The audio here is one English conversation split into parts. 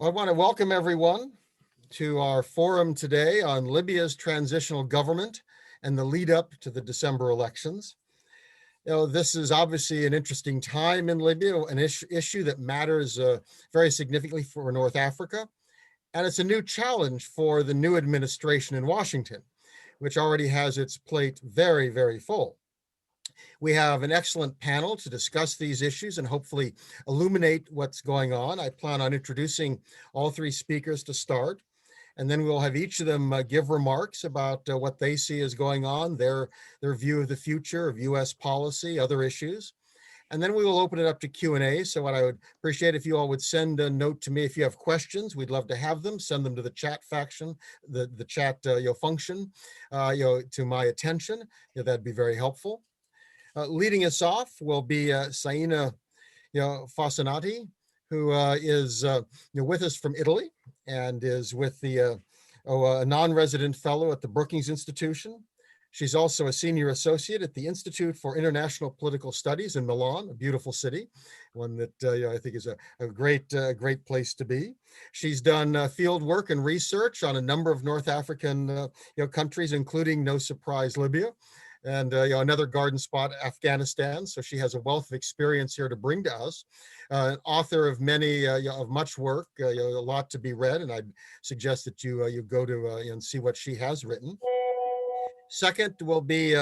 I want to welcome everyone to our forum today on Libya's transitional government and the lead up to the December elections. This is obviously an interesting time in Libya, an issue that matters very significantly for North Africa. And it's a new challenge for the new administration in Washington, which already has its plate very, very full. We have an excellent panel to discuss these issues and hopefully illuminate what's going on. I plan on introducing all three speakers to start, and then we'll have each of them give remarks about what they see as going on, their view of the future of U.S. policy, other issues. And then we will open it up to Q&A. So what I would appreciate if you all would send a note to me if you have questions. We'd love to have them. Send them to the chat faction, the chat function, to my attention. That'd be very helpful. Leading us off will be Saini Fasanotti, who is with us from Italy and is with the a non-resident fellow at the Brookings Institution. She's also a senior associate at the Institute for International Political Studies in Milan, a beautiful city, one that I think is a great place to be. She's done field work and research on a number of North African countries, including, no surprise, Libya, and another garden spot, Afghanistan. So she has a wealth of experience here to bring to us. Author of many, of much work, a lot to be read, and I'd suggest that you go to and see what she has written. Second will be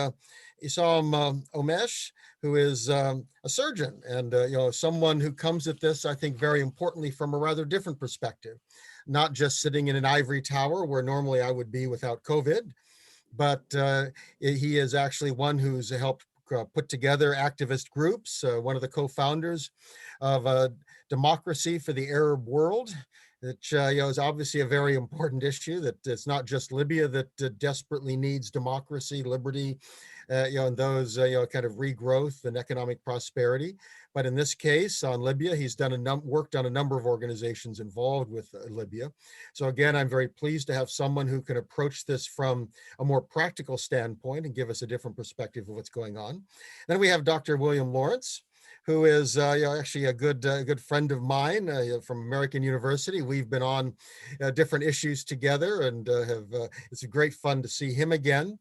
Esam Omeish, who is a surgeon and someone who comes at this, I think, very importantly from a rather different perspective, not just sitting in an ivory tower where normally I would be without COVID, but he is actually one who's helped put together activist groups, one of the co-founders of Democracy for the Arab World, which is obviously a very important issue, that it's not just Libya that desperately needs democracy, liberty, and those kind of regrowth and economic prosperity. But in this case, on Libya, he's done worked on a number of organizations involved with Libya. So again, I'm very pleased to have someone who can approach this from a more practical standpoint and give us a different perspective of what's going on. Then we have Dr. William Lawrence, who is actually a good friend of mine from American University. We've been on different issues together, and it's a great fun to see him again.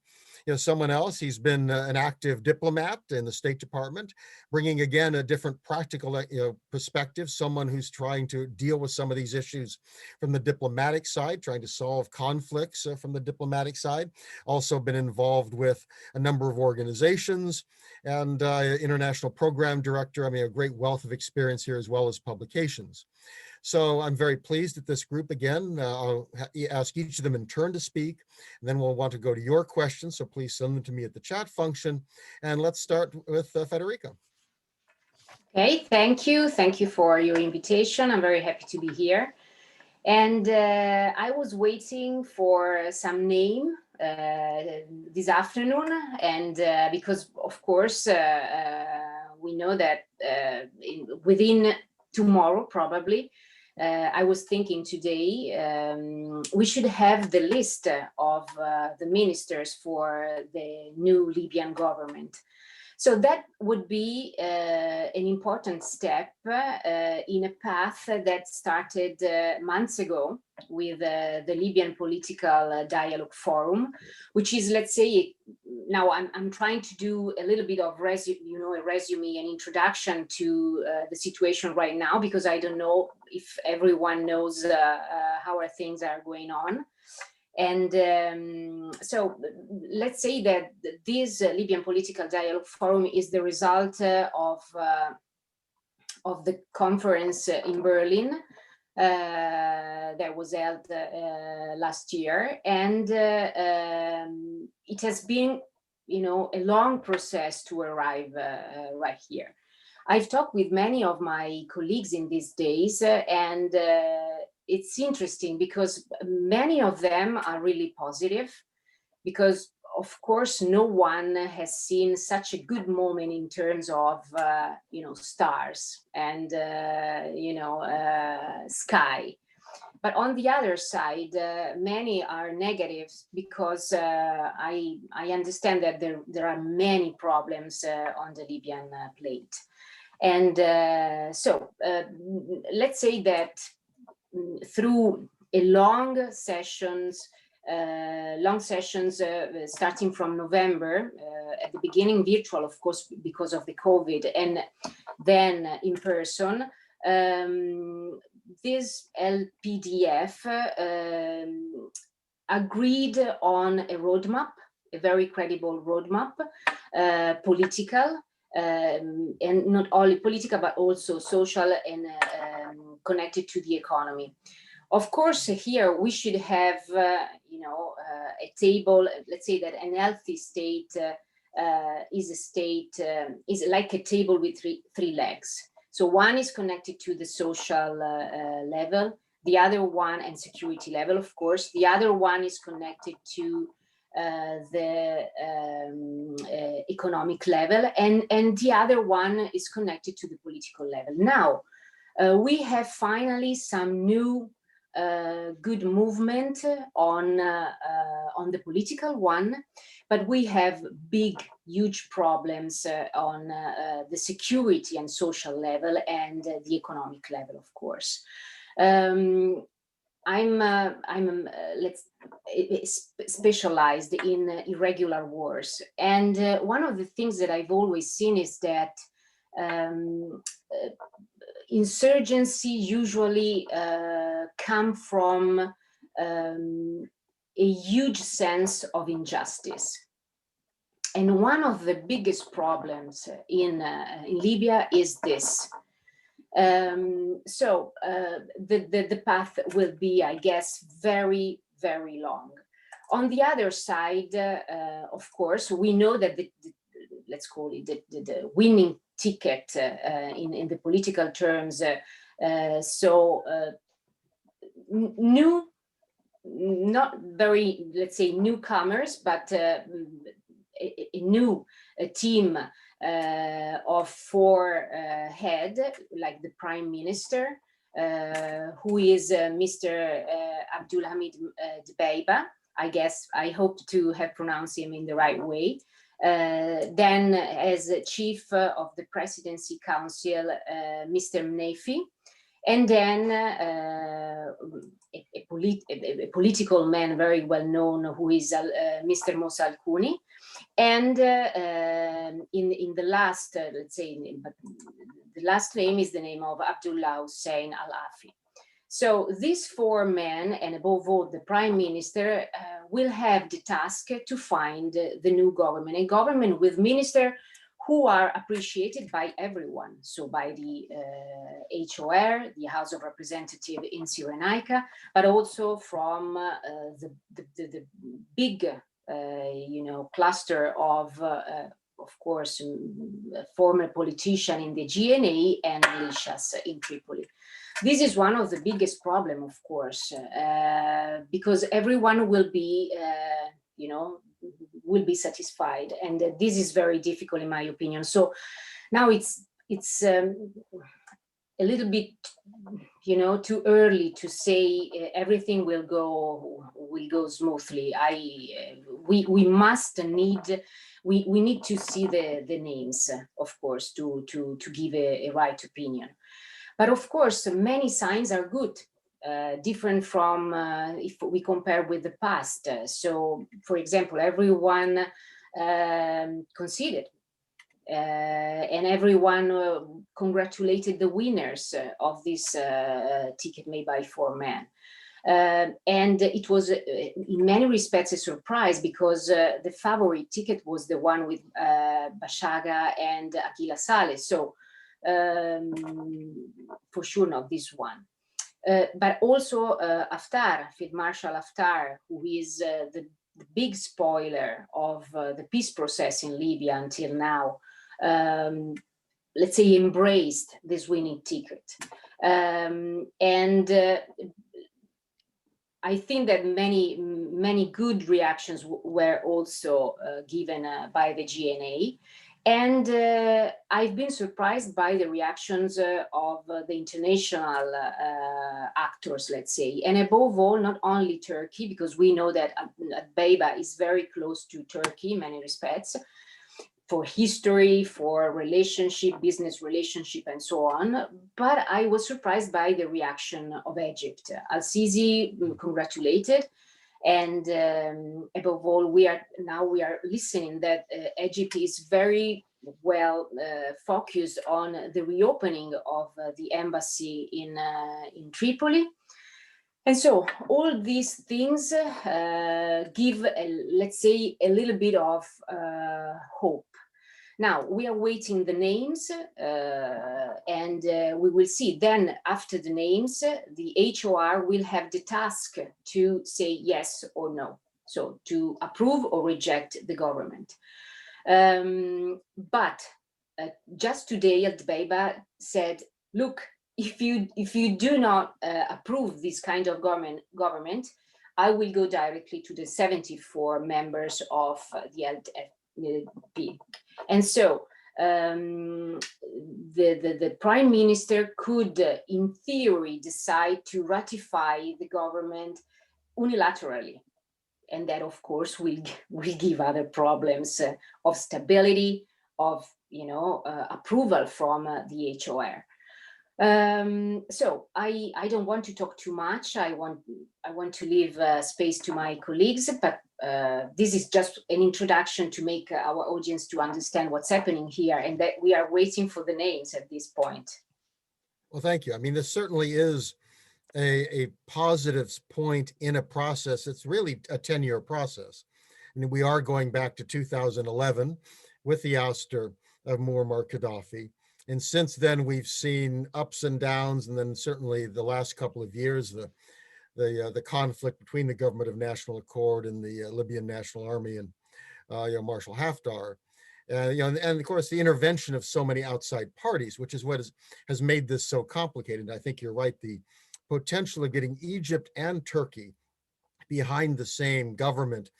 Someone else, he's been an active diplomat in the State Department, bringing again a different practical perspective, someone who's trying to deal with some of these issues from the diplomatic side, trying to solve conflicts from the diplomatic side. Also been involved with a number of organizations and international program director. I mean, a great wealth of experience here as well as publications. So I'm very pleased at this group again. I'll ask each of them in turn to speak, and then we'll want to go to your questions. So please send them to me at the chat function. And let's start with Federica. Okay, thank you. Thank you for your invitation. I'm very happy to be here. And I was waiting for some name this afternoon, and because of course we know that within tomorrow probably, I was thinking today we should have the list of the ministers for the new Libyan government. So that would be an important step in a path that started months ago with the Libyan Political Dialogue Forum, which is, let's say, now I'm trying to do a little bit of a resume and introduction to the situation right now, because I don't know if everyone knows how things are going on. And so let's say that this Libyan Political Dialogue Forum is the result of the conference in Berlin that was held last year. And it has been, a long process to arrive right here. I've talked with many of my colleagues in these days, and it's interesting because many of them are really positive, because of course no one has seen such a good moment in terms of stars and sky. But on the other side, many are negative, because I understand that there are many problems on the Libyan plate. And so let's say that through a long sessions starting from November, at the beginning virtual, of course, because of the COVID, and then in person. This LPDF agreed on a roadmap, a very credible roadmap, political, and not only political, but also social and connected to the economy. Of course, here we should have, a table. Let's say that an healthy state is like a table with three legs. So one is connected to the social level, the other one, and security level, of course. The other one is connected to the economic level, and the other one is connected to the political level. Now, we have finally some new good movement on the political one, but we have huge problems on the security and social level and the economic level, of course. I'm specialized in irregular wars, and one of the things that I've always seen is that insurgency usually come from a huge sense of injustice. And one of the biggest problems in Libya is this. So the path will be, I guess, very, very long. On the other side, of course, we know that let's call it the winning ticket in the political terms. Not very, let's say, newcomers, but a new team of four head, like the prime minister, who is Mr. Abdulhamid Dbeiba. I hope to have pronounced him in the right way. Then as chief of the presidency council, Mr. Mnefi, and then a political man very well known, who is Mr. Moussa Al-Kouni. And in the last, let's say, the last name is the name of Abdullah Hussein Al-Afi. So these four men, and above all the prime minister, will have the task to find the new government, a government with ministers who are appreciated by everyone. So by the HOR, the House of Representatives in Cyrenaica, but also from the big, cluster of course, former politicians in the GNA and militias in Tripoli. This is one of the biggest problems, of course, because everyone will be, will be satisfied, and this is very difficult, in my opinion. So now it's a little bit, too early to say everything will go smoothly. We need to see the names, of course, to give a right opinion. But of course, many signs are good, different from if we compare with the past. So, for example, everyone conceded, and everyone congratulated the winners of this ticket made by four men. And it was, in many respects, a surprise, because the favorite ticket was the one with Bashaga and Aguila Saleh. So, for sure not this one. But also Haftar, Field Marshal Haftar, who is the big spoiler of the peace process in Libya until now, let's say, embraced this winning ticket. And I think that many good reactions were also given by the GNA. And I've been surprised by the reactions of the international actors, let's say, and above all, not only Turkey, because we know that Dbeiba is very close to Turkey in many respects. for history, for relationship, business relationship, and so on. But I was surprised by the reaction of Egypt. Al-Sisi congratulated, and above all, we are listening that Egypt is very well focused on the reopening of the embassy in Tripoli. And so all these things give, let's say, a little bit of hope. Now, we are waiting the names, and we will see. Then, after the names, the HOR will have the task to say yes or no, so to approve or reject the government. But just today, Al-Dbeiba said, look, if you do not approve this kind of government, I will go directly to the 74 members of the LDP. And so the prime minister could, in theory, decide to ratify the government unilaterally. And that, of course, will give other problems of stability, of approval from the HOR. So I don't want to talk too much. I want to leave space to my colleagues, but this is just an introduction to make our audience to understand what's happening here, and that we are waiting for the names at this point. Well, thank you. I mean, this certainly is a positive point in a process. It's really a 10-year process. I mean, we are going back to 2011 with the ouster of Muammar Gaddafi. And since then, we've seen ups and downs, and then certainly the last couple of years, the conflict between the Government of National Accord and the Libyan National Army and Marshal Haftar, and of course the intervention of so many outside parties, which is what has made this so complicated. And I think you're right. The potential of getting Egypt and Turkey behind the same government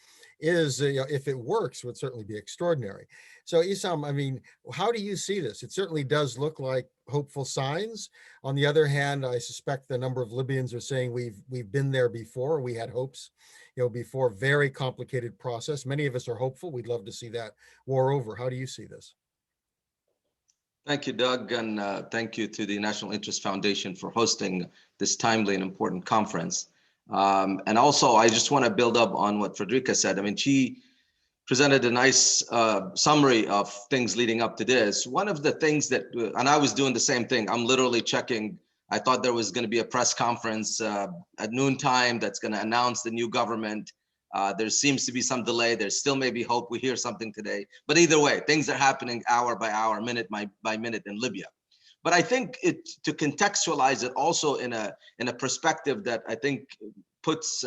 is, if it works, would certainly be extraordinary. So Esam, I mean, how do you see this? It certainly does look like hopeful signs. On the other hand, I suspect the number of Libyans are saying we've been there before. We had hopes, before. Very complicated process. Many of us are hopeful. We'd love to see that war over. How do you see this? Thank you, Doug, and thank you to the National Interest Foundation for hosting this timely and important conference. And also, I just want to build up on what Federica said. I mean, she presented a nice summary of things leading up to this. One of the things that, and I was doing the same thing, I'm literally checking. I thought there was going to be a press conference at noontime that's going to announce the new government. There seems to be some delay. There still may be hope we hear something today. But either way, things are happening hour by hour, minute by minute in Libya. But I think to contextualize it also in a perspective that I think puts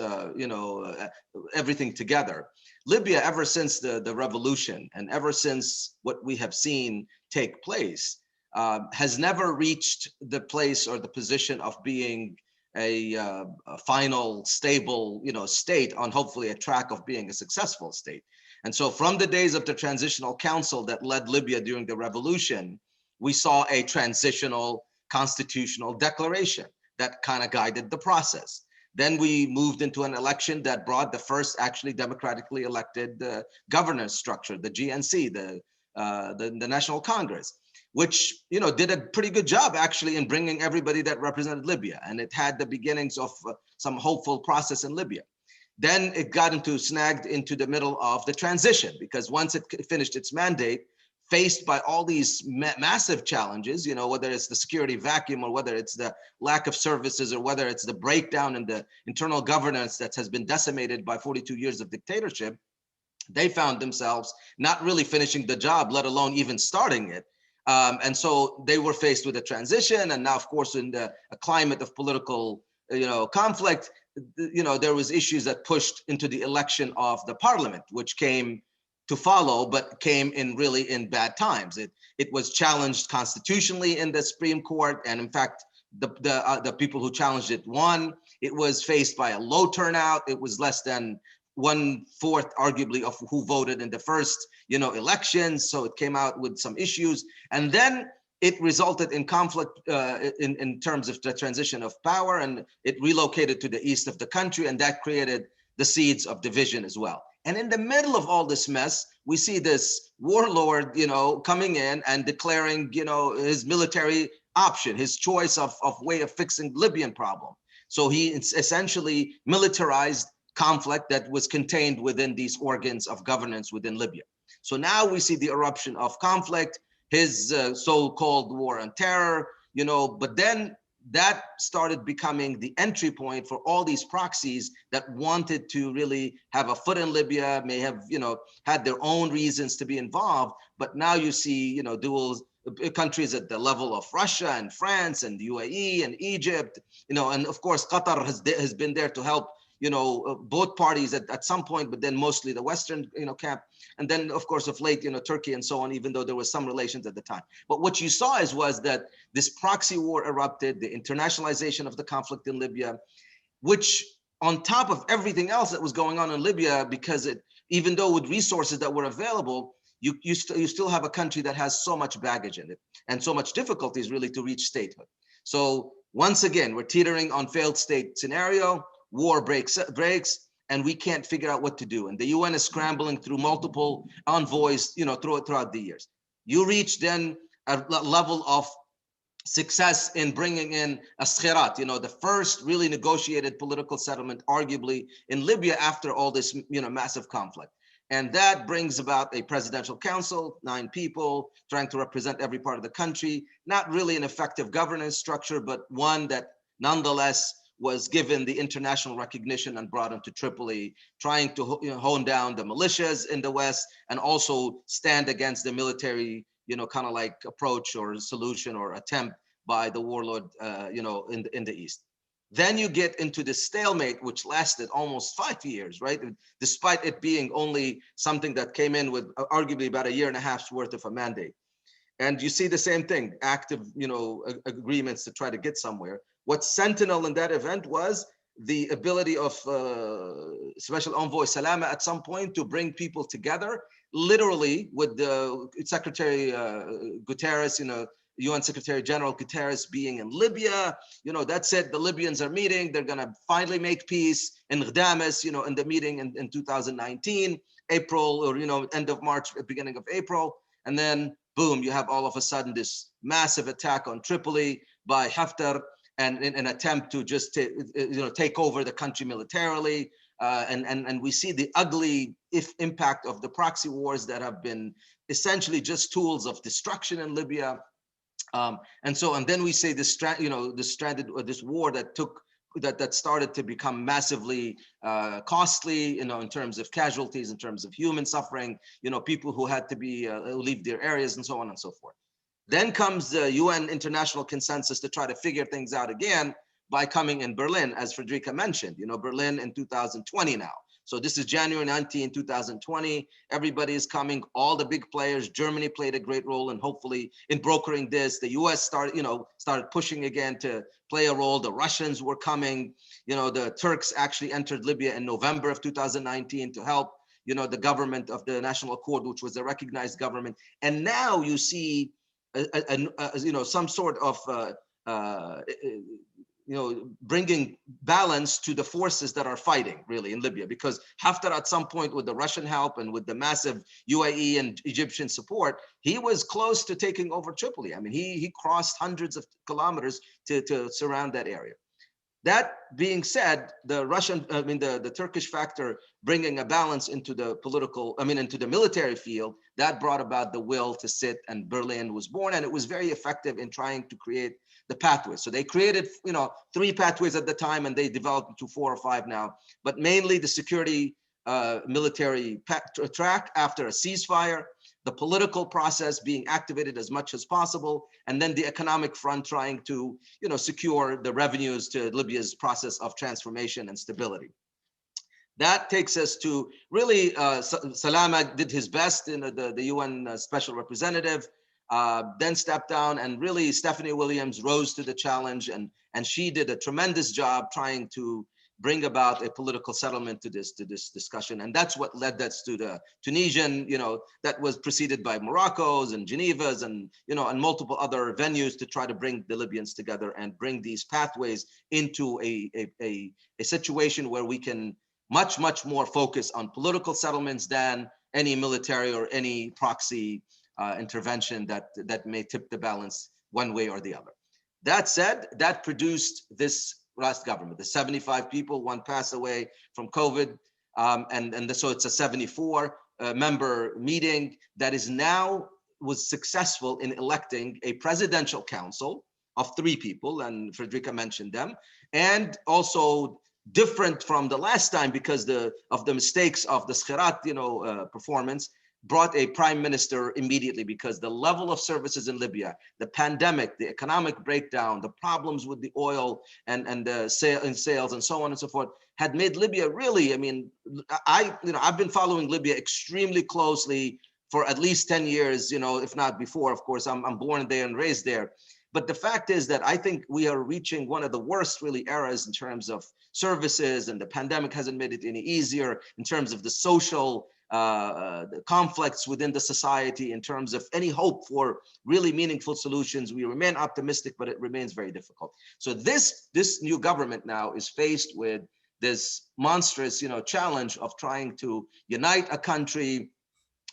everything together. Libya, ever since the revolution and ever since what we have seen take place, has never reached the place or the position of being a final stable state on hopefully a track of being a successful state. And so from the days of the Transitional Council that led Libya during the revolution, we saw a transitional constitutional declaration that kind of guided the process. Then we moved into an election that brought the first actually democratically elected governance structure, the GNC, the National Congress, which did a pretty good job actually in bringing everybody that represented Libya, and it had the beginnings of some hopeful process in Libya. Then it got snagged into the middle of the transition, because once it finished its mandate, faced by all these massive challenges, whether it's the security vacuum or whether it's the lack of services or whether it's the breakdown in the internal governance that has been decimated by 42 years of dictatorship, they found themselves not really finishing the job, let alone even starting it. And so they were faced with a transition, and now, of course, in a climate of political, conflict, there was issues that pushed into the election of the parliament, which came to follow, but came in bad times. It was challenged constitutionally in the Supreme Court, and in fact, the people who challenged it won. It was faced by a low turnout. It was less than 1/4, arguably, of who voted in the first, elections. So it came out with some issues, and then it resulted in conflict in terms of the transition of power, and it relocated to the east of the country, and that created the seeds of division as well. And in the middle of all this mess, we see this warlord, coming in and declaring, his military option, his choice of way of fixing the Libyan problem. So he essentially militarized conflict that was contained within these organs of governance within Libya. So now we see the eruption of conflict, his so-called war on terror, but then that started becoming the entry point for all these proxies that wanted to really have a foot in Libya, may have, had their own reasons to be involved. But now you see, dual countries at the level of Russia and France and the UAE and Egypt, and of course, Qatar has been there to help, both parties at some point, but then mostly the Western, camp. And then, of course, of late, Turkey and so on, even though there was some relations at the time. But what you saw was that this proxy war erupted, the internationalization of the conflict in Libya, which on top of everything else that was going on in Libya, because even though with resources that were available, you still have a country that has so much baggage in it and so much difficulties really to reach statehood. So once again, we're teetering on failed state scenario, war breaks, and we can't figure out what to do. And the UN is scrambling through multiple envoys, throughout the years. You reach then a level of success in bringing in Askhirat, the first really negotiated political settlement, arguably in Libya after all this, massive conflict. And that brings about a presidential council, 9 people trying to represent every part of the country. Not really an effective governance structure, but one that nonetheless was given the international recognition and brought into Tripoli, trying to hone down the militias in the West and also stand against the military, kind of like approach or solution or attempt by the warlord, in the East. Then you get into the stalemate, which lasted almost 5 years, right? Despite it being only something that came in with arguably about 1.5 years worth of a mandate. And you see the same thing, active, agreements to try to get somewhere. What's sentinel in that event was the ability of Special Envoy Salama at some point to bring people together, literally with the Secretary Guterres, UN Secretary General Guterres being in Libya. That's it, the Libyans are meeting, they're gonna finally make peace in Ghdames, in the meeting in 2019, April, or, end of March, beginning of April. And then boom, you have all of a sudden this massive attack on Tripoli by Haftar, and in an attempt to just take over the country militarily, and we see the ugly impact of the proxy wars that have been essentially just tools of destruction in Libya, and then we say this war that started to become massively costly, in terms of casualties, in terms of human suffering, people who had to be leave their areas and so on and so forth. Then comes the UN international consensus to try to figure things out again by coming in Berlin, as Federica mentioned, Berlin in 2020 now. So this is January 19, 2020. Everybody is coming, all the big players. Germany played a great role and hopefully in brokering this. The US started pushing again to play a role. The Russians were coming. The Turks actually entered Libya in November of 2019 to help, the government of the National Accord, which was a recognized government. And now you see some sort of bringing balance to the forces that are fighting really in Libya, because Haftar at some point, with the Russian help and with the massive UAE and Egyptian support, he was close to taking over Tripoli. I mean, he crossed hundreds of kilometers to surround that area. That being said, the Turkish factor bringing a balance into the into the military field, that brought about the will to sit, and Berlin was born, and it was very effective in trying to create the pathways. So they created, 3 pathways at the time, and they developed into 4 or 5 now, but mainly the security military track after a ceasefire, the political process being activated as much as possible, and then the economic front trying to, secure the revenues to Libya's process of transformation and stability. That takes us to really, Salama did his best, the UN special representative, then stepped down, and really Stephanie Williams rose to the challenge, and she did a tremendous job trying to bring about a political settlement to this discussion. And that's what led us to the Tunisian, that was preceded by Morocco's and Geneva's and, and multiple other venues to try to bring the Libyans together and bring these pathways into a situation where we can much more focus on political settlements than any military or any proxy intervention that may tip the balance one way or the other. That said, that produced this last government, the 75 people, one passed away from COVID, so it's a 74 member meeting that is now was successful in electing a presidential council of 3 people, and Federica mentioned them, and also different from the last time because of the mistakes of the Skhirat, performance, brought a prime minister immediately because the level of services in Libya, the pandemic, the economic breakdown, the problems with the oil and the sales and so on and so forth had made Libya really, I mean, I've been following Libya extremely closely for at least 10 years, if not before. Of course, I'm born there and raised there. But the fact is that I think we are reaching one of the worst really eras in terms of services, and the pandemic hasn't made it any easier in terms of the social the conflicts within the society, in terms of any hope for really meaningful solutions. We remain optimistic, but it remains very difficult. So this new government now is faced with this monstrous, challenge of trying to unite a country,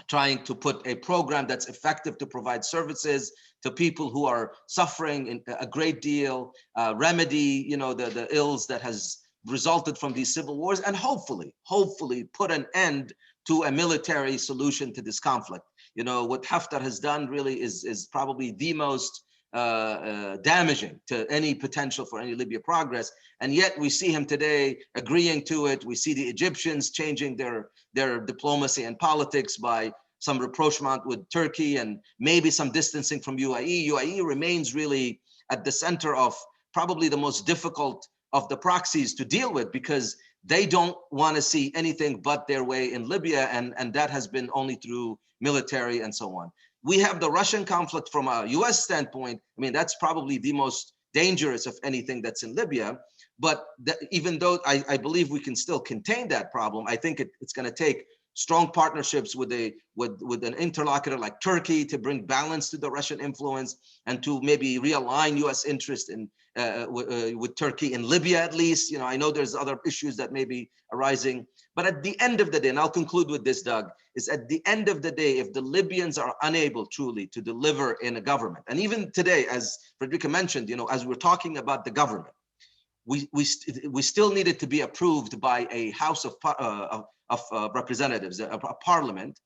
trying to put a program that's effective to provide services to people who are suffering a great deal, remedy, the ills that has resulted from these civil wars, and hopefully put an end to a military solution to this conflict. What Haftar has done really is probably the most damaging to any potential for any Libya progress. And yet we see him today agreeing to it. We see the Egyptians changing their diplomacy and politics by some rapprochement with Turkey and maybe some distancing from UAE. UAE remains really at the center of probably the most difficult of the proxies to deal with, because they don't want to see anything but their way in Libya, and that has been only through military and so on. We have the Russian conflict from a US standpoint. I mean, that's probably the most dangerous of anything that's in Libya. But even though I believe we can still contain that problem, I think it's going to take strong partnerships with an interlocutor like Turkey to bring balance to the Russian influence, and to maybe realign US interest in with Turkey in Libya, at least. I know there's other issues that may be arising, but at the end of the day, and I'll conclude with this, Doug, is at the end of the day, if the Libyans are unable truly to deliver in a government, and even today, as Federica mentioned, as we're talking about the government, we still need it to be approved by a House of Representatives, a parliament,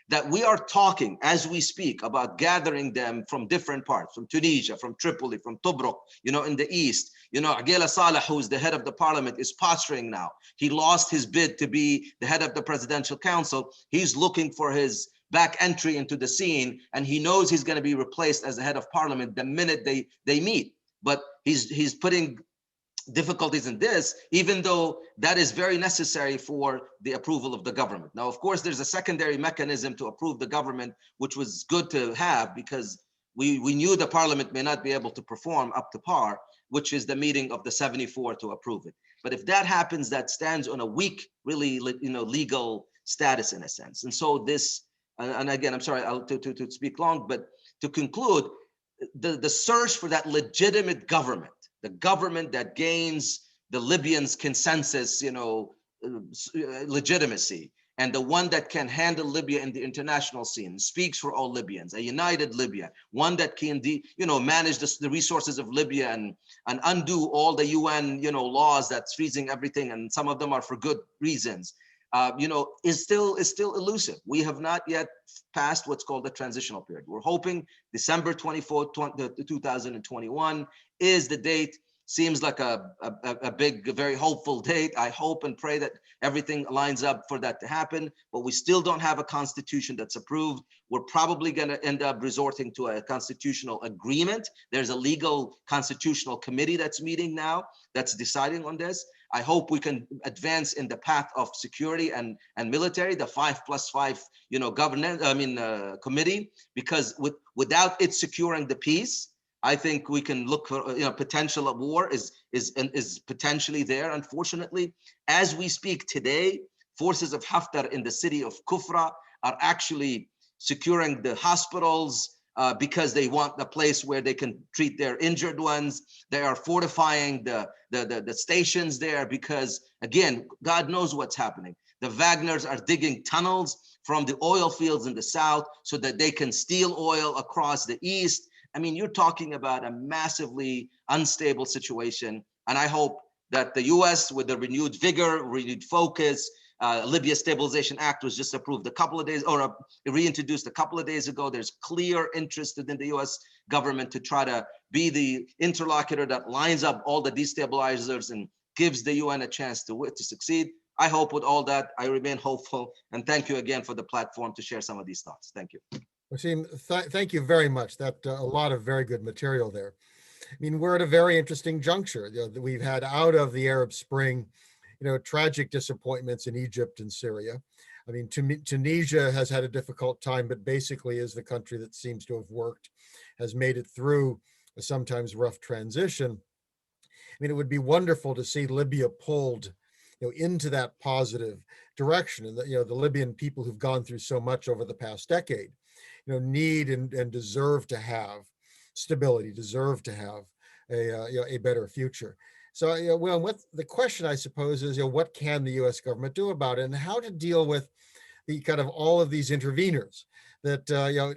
that we are talking as we speak about gathering them from different parts, from Tunisia, from Tripoli, from Tobruk, in the east. Aghela Saleh, who is the head of the parliament, is posturing now. He lost his bid to be the head of the presidential council. He's looking for his back entry into the scene, and he knows he's going to be replaced as the head of parliament the minute they meet. But he's putting difficulties in this, even though that is very necessary for the approval of the government. Now, of course, there's a secondary mechanism to approve the government, which was good to have, because we knew the parliament may not be able to perform up to par, which is the meeting of the 74 to approve it. But if that happens, that stands on a weak, really, legal status in a sense. And so this, and again, I'm sorry to speak long, but to conclude, the search for that legitimate government, the government that gains the Libyans' consensus, legitimacy, and the one that can handle Libya in the international scene, speaks for all Libyans, a united Libya, one that can, manage the resources of Libya and undo all the UN, laws that's freezing everything, and some of them are for good reasons. Is still elusive. We have not yet passed what's called the transitional period. We're hoping December 24th, 2021 is the date. Seems like a big, very hopeful date. I hope and pray that everything lines up for that to happen, but we still don't have a constitution that's approved. We're probably going to end up resorting to a constitutional agreement. There's a legal constitutional committee that's meeting now that's deciding on this. I hope we can advance in the path of security and military, the 5+5, committee, because without it securing the peace, I think we can look for, potential of war is potentially there. Unfortunately, as we speak today, forces of Haftar in the city of Kufra are actually securing the hospitals, because they want a place where they can treat their injured ones. They are fortifying the stations there because, again, God knows what's happening. The Wagners are digging tunnels from the oil fields in the south so that they can steal oil across the east. I mean, you're talking about a massively unstable situation. And I hope that the US, with the renewed vigor, renewed focus, Libya Stabilization Act was just approved a couple of days, or reintroduced a couple of days ago. There's clear interest within the US government to try to be the interlocutor that lines up all the destabilizers and gives the UN a chance to succeed. I hope with all that, I remain hopeful. And thank you again for the platform to share some of these thoughts. Thank you. Wasim, thank you very much. That a lot of very good material there. I mean, we're at a very interesting juncture. We've had out of the Arab Spring, tragic disappointments in Egypt and Syria. I mean, Tunisia has had a difficult time, but basically is the country that seems to have worked, has made it through a sometimes rough transition. I mean, it would be wonderful to see Libya pulled, into that positive direction. And the Libyan people who've gone through so much over the past decade, need and deserve to have stability, deserve to have a better future. So, what the question, I suppose, is, what can the U.S. government do about it, and how to deal with the kind of all of these interveners? That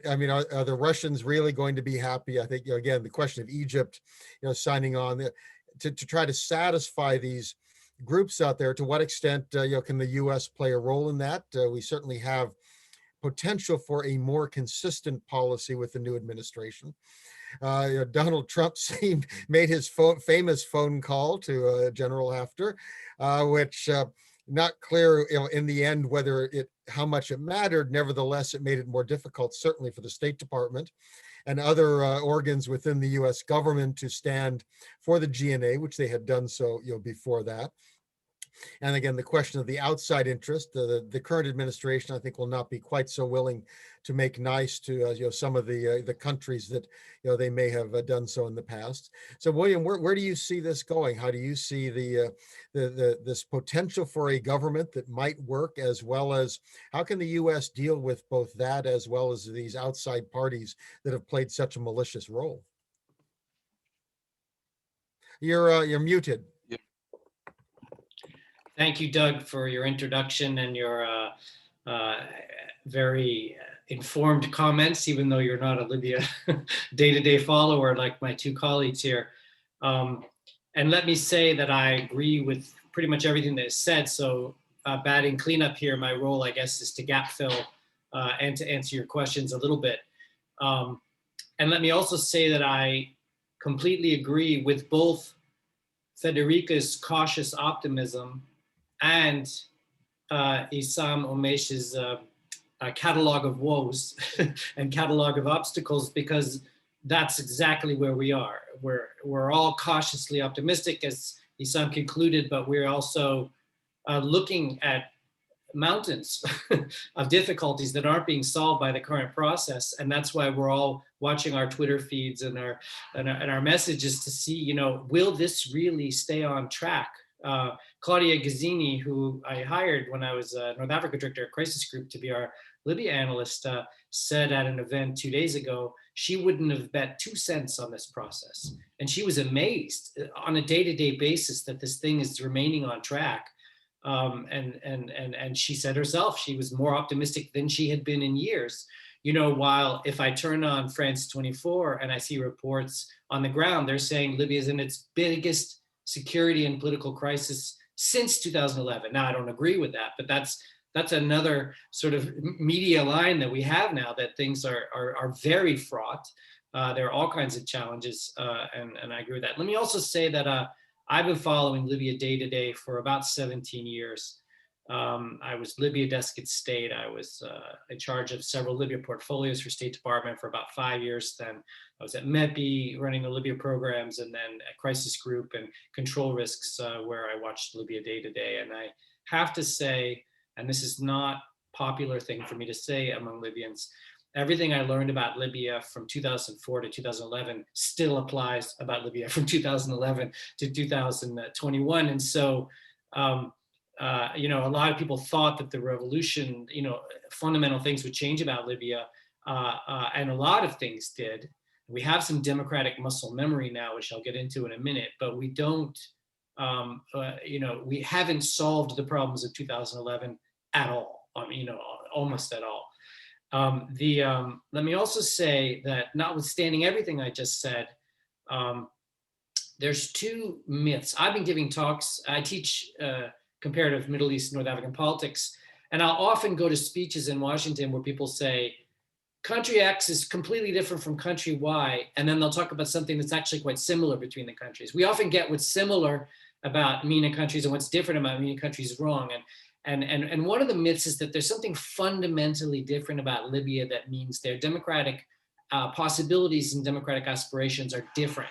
I mean, are the Russians really going to be happy? I think again, the question of Egypt, signing on to try to satisfy these groups out there. To what extent can the U.S. play a role in that? We certainly have potential for a more consistent policy with the new administration. Donald Trump made his famous phone call to General Haftar, which not clear, in the end whether how much it mattered. Nevertheless, it made it more difficult, certainly for the State Department and other organs within the U.S. government to stand for the GNA, which they had done so before that. And again, the question of the outside interest, the current administration, I think, will not be quite so willing to make nice to some of the countries that they may have done so in the past. So, William, where do you see this going? How do you see this potential for a government that might work, as well as how can the U.S. deal with both that as well as these outside parties that have played such a malicious role? You're muted. Thank you, Doug, for your introduction and your very informed comments, even though you're not a Libya day-to-day follower like my two colleagues here. And let me say that I agree with pretty much everything that is said. So batting cleanup here, my role, I guess, is to gap fill and to answer your questions a little bit. And let me also say that I completely agree with both Federica's cautious optimism and Esam Omeish's catalog of woes and catalog of obstacles, because that's exactly where we are. We're all cautiously optimistic, as Esam concluded, but we're also looking at mountains of difficulties that aren't being solved by the current process. And that's why we're all watching our Twitter feeds and our messages to see, will this really stay on track? Claudia Gazzini, who I hired when I was North Africa director at Crisis Group to be our Libya analyst, said at an event 2 days ago, she wouldn't have bet 2 cents on this process. And she was amazed on a day-to-day basis that this thing is remaining on track. And she said herself, she was more optimistic than she had been in years. While if I turn on France 24 and I see reports on the ground, they're saying Libya is in its biggest security and political crisis since 2011. Now, I don't agree with that, but that's another sort of media line that we have now, that things are very fraught. There are all kinds of challenges, and I agree with that. Let me also say that I've been following Libya day to day for about 17 years. I was Libya desk at State. I was in charge of several Libya portfolios for State Department for about 5 years. Then I was at MEPI running the Libya programs, and then at Crisis Group and Control Risks, where I watched Libya day to day. And I have to say, and this is not a popular thing for me to say among Libyans, everything I learned about Libya from 2004 to 2011 still applies about Libya from 2011 to 2021. And so, a lot of people thought that the revolution, fundamental things would change about Libya. and a lot of things did. We have some democratic muscle memory now, which I'll get into in a minute, but we don't, we haven't solved the problems of 2011 at all. Almost at all. Let me also say that notwithstanding everything I just said, there's two myths. I've been giving talks. I teach comparative Middle East, North African politics, and I'll often go to speeches in Washington where people say, country X is completely different from country Y, and then they'll talk about something that's actually quite similar between the countries. We often get what's similar about MENA countries and what's different about MENA countries wrong. And one of the myths is that there's something fundamentally different about Libya that means their democratic possibilities and democratic aspirations are different.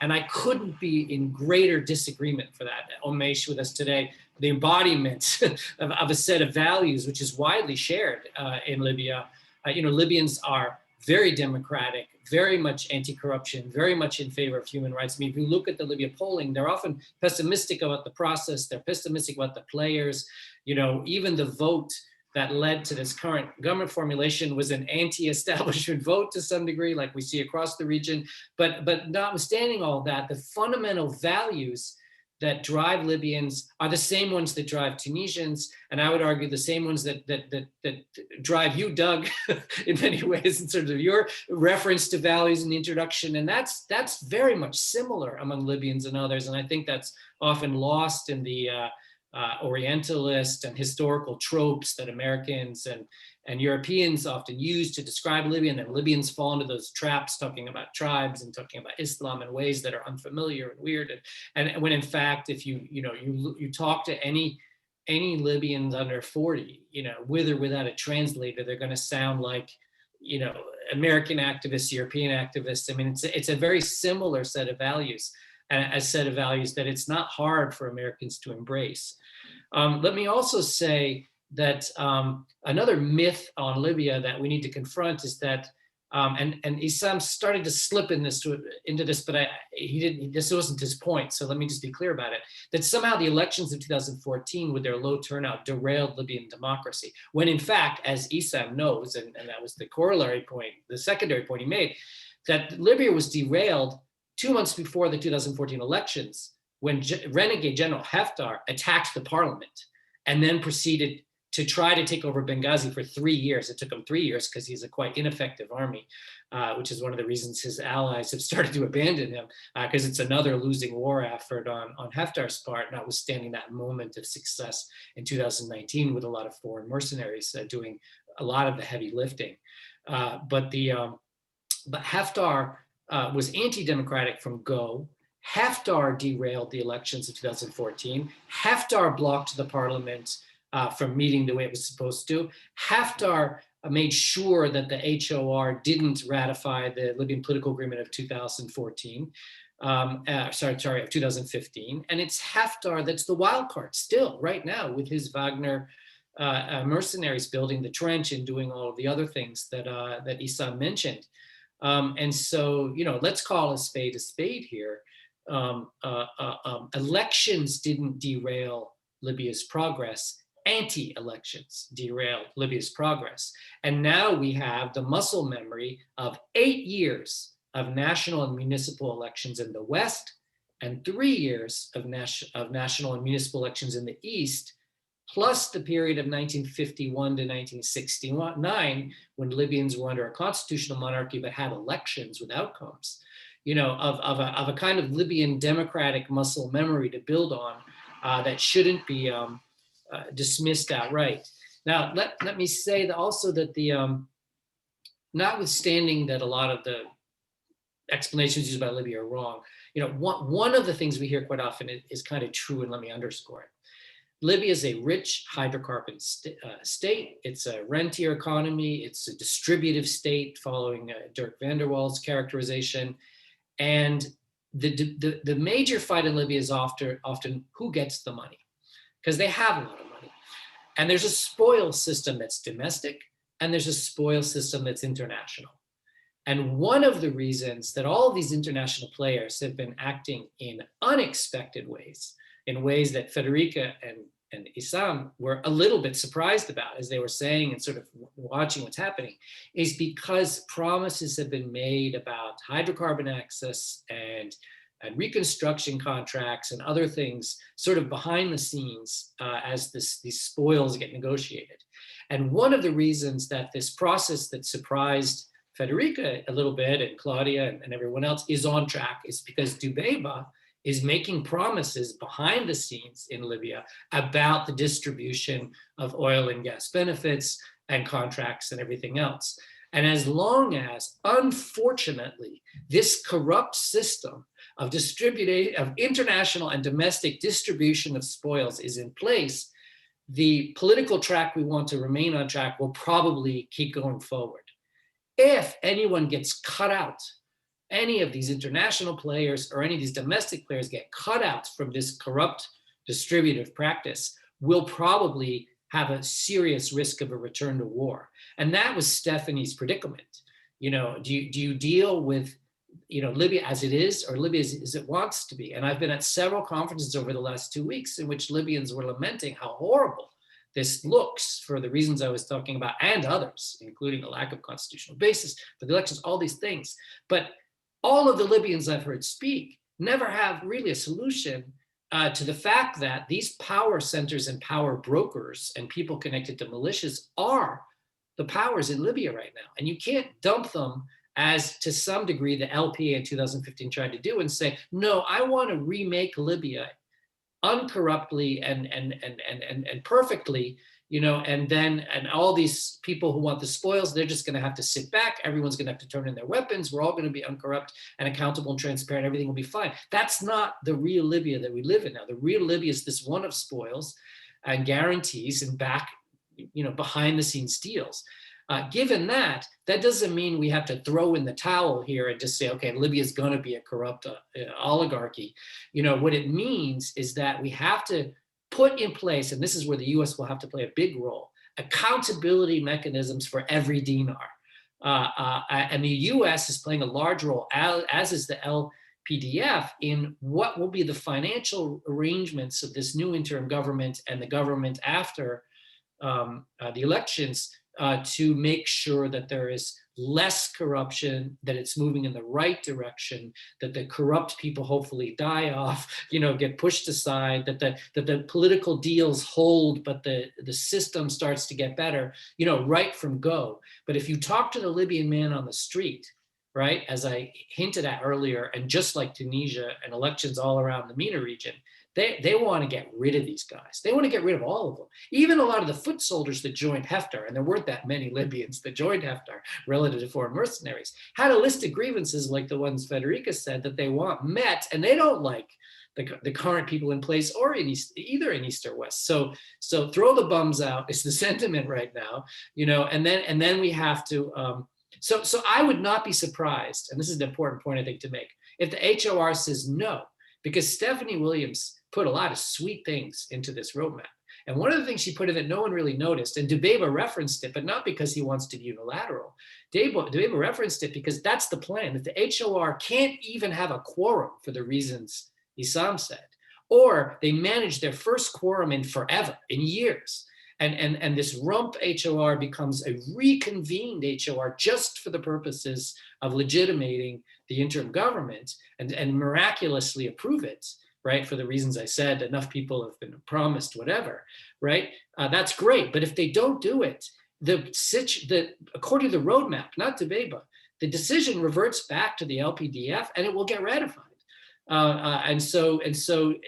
And I couldn't be in greater disagreement for that. Omeish with us today, the embodiment of a set of values, which is widely shared in Libya. Libyans are very democratic, very much anti-corruption, very much in favor of human rights. I mean, if you look at the Libya polling, they're often pessimistic about the process. They're pessimistic about the players. Even the vote that led to this current government formulation was an anti-establishment vote to some degree, like we see across the region. But notwithstanding all that, the fundamental values that drive Libyans are the same ones that drive Tunisians, and I would argue the same ones that drive you, Doug, in many ways, in terms of your reference to values and introduction. And that's very much similar among Libyans and others, and I think that's often lost in the Orientalist and historical tropes that Americans and Europeans often use to describe Libya, and then Libyans fall into those traps, talking about tribes and talking about Islam in ways that are unfamiliar and weird. And when in fact, if you talk to any Libyans under 40, with or without a translator, they're going to sound like, American activists, European activists. I mean, it's a very similar set of values, a set of values that it's not hard for Americans to embrace. Let me also say that another myth on Libya that we need to confront is that, and Esam started to slip into this, but he didn't. This wasn't his point. So let me just be clear about it: that somehow the elections of 2014, with their low turnout, derailed Libyan democracy. When in fact, as Esam knows, and that was the corollary point, the secondary point he made, that Libya was derailed 2 months before the 2014 elections, when renegade General Haftar attacked the parliament and then proceeded to try to take over Benghazi for 3 years. It took him 3 years because he's a quite ineffective army, which is one of the reasons his allies have started to abandon him, because it's another losing war effort on Haftar's part, notwithstanding that moment of success in 2019 with a lot of foreign mercenaries doing a lot of the heavy lifting. But Haftar was anti-democratic from go. Haftar derailed the elections of 2014. Haftar blocked the parliament from meeting the way it was supposed to. Haftar made sure that the HOR didn't ratify the Libyan political agreement of 2014. Of 2015. And it's Haftar that's the wild card still right now, with his Wagner mercenaries building the trench and doing all of the other things that Esam mentioned. And so, let's call a spade here. Elections didn't derail Libya's progress. Anti-elections derailed Libya's progress. And now we have the muscle memory of 8 years of national and municipal elections in the West and 3 years of national and municipal elections in the East, plus the period of 1951 to 1969, when Libyans were under a constitutional monarchy but had elections with outcomes, of a kind of Libyan democratic muscle memory to build on that shouldn't be dismissed outright. Now, let me say that also that notwithstanding that a lot of the explanations used by Libya are wrong, one of the things we hear quite often is kind of true, and let me underscore it. Libya is a rich hydrocarbon state. It's a rentier economy. It's a distributive state, following Dirk van der Waal's characterization. And the major fight in Libya is often who gets the money, because they have a lot of money. And there's a spoil system that's domestic, and there's a spoil system that's international. And one of the reasons that all of these international players have been acting in unexpected ways, in ways that Federica and Esam were a little bit surprised about, as they were saying and sort of watching what's happening, is because promises have been made about hydrocarbon access and reconstruction contracts and other things sort of behind the scenes as these spoils get negotiated. And one of the reasons that this process that surprised Federica a little bit, and Claudia and everyone else, is on track is because Dubeba is making promises behind the scenes in Libya about the distribution of oil and gas benefits and contracts and everything else. And as long as, unfortunately, this corrupt system of international and domestic distribution of spoils is in place, the political track we want to remain on track will probably keep going forward. If anyone gets cut out, any of these international players or any of these domestic players get cut out from this corrupt distributive practice, we'll probably have a serious risk of a return to war. And that was Stephanie's predicament. You know, do you deal with, you know, Libya as it is, or Libya as it wants to be? And I've been at several conferences over the last 2 weeks in which Libyans were lamenting how horrible this looks for the reasons I was talking about, and others, including a lack of constitutional basis for the elections, all these things. But all of the Libyans I've heard speak never have really a solution to the fact that these power centers and power brokers and people connected to militias are the powers in Libya right now. And you can't dump them, as to some degree the LPA in 2015 tried to do, and say, no, I want to remake Libya uncorruptly and perfectly, you know, and all these people who want the spoils, they're just going to have to sit back. Everyone's going to have to turn in their weapons. We're all going to be uncorrupt and accountable and transparent. Everything will be fine. That's not the real Libya that we live in now. The real Libya is this one of spoils and guarantees and behind the scenes deals. Given that doesn't mean we have to throw in the towel here and just say, okay, Libya is going to be a corrupt oligarchy. You know, what it means is that we have to put in place, and this is where the US will have to play a big role, accountability mechanisms for every dinar. And the US is playing a large role, as is the LPDF, in what will be the financial arrangements of this new interim government and the government after the elections, to make sure that there is less corruption, that it's moving in the right direction, that the corrupt people hopefully die off, you know, get pushed aside, that the political deals hold, but the system starts to get better, you know, right from go. But if you talk to the Libyan man on the street, right, as I hinted at earlier, and just like Tunisia and elections all around the MENA region, they want to get rid of these guys. They want to get rid of all of them. Even a lot of the foot soldiers that joined Haftar, and there weren't that many Libyans that joined Haftar relative to foreign mercenaries, had a list of grievances like the ones Federica said that they want met, and they don't like the current people in place, or either in East or West. So throw the bums out is the sentiment right now, you know. And then we have to. So I would not be surprised, and this is an important point I think to make, if the HOR says no, because Stephanie Williams put a lot of sweet things into this roadmap. And one of the things she put in that no one really noticed, and Dubeba referenced it, but not because he wants to be unilateral. Dubeba referenced it because that's the plan, that the HOR can't even have a quorum for the reasons Esam said, or they manage their first quorum in forever, in years. And this rump HOR becomes a reconvened HOR just for the purposes of legitimating the interim government and miraculously approve it, right? For the reasons I said, enough people have been promised whatever, right? That's great. But if they don't do it, according to the roadmap, not Dubeba, the decision reverts back to the LPDF and it will get ratified. And so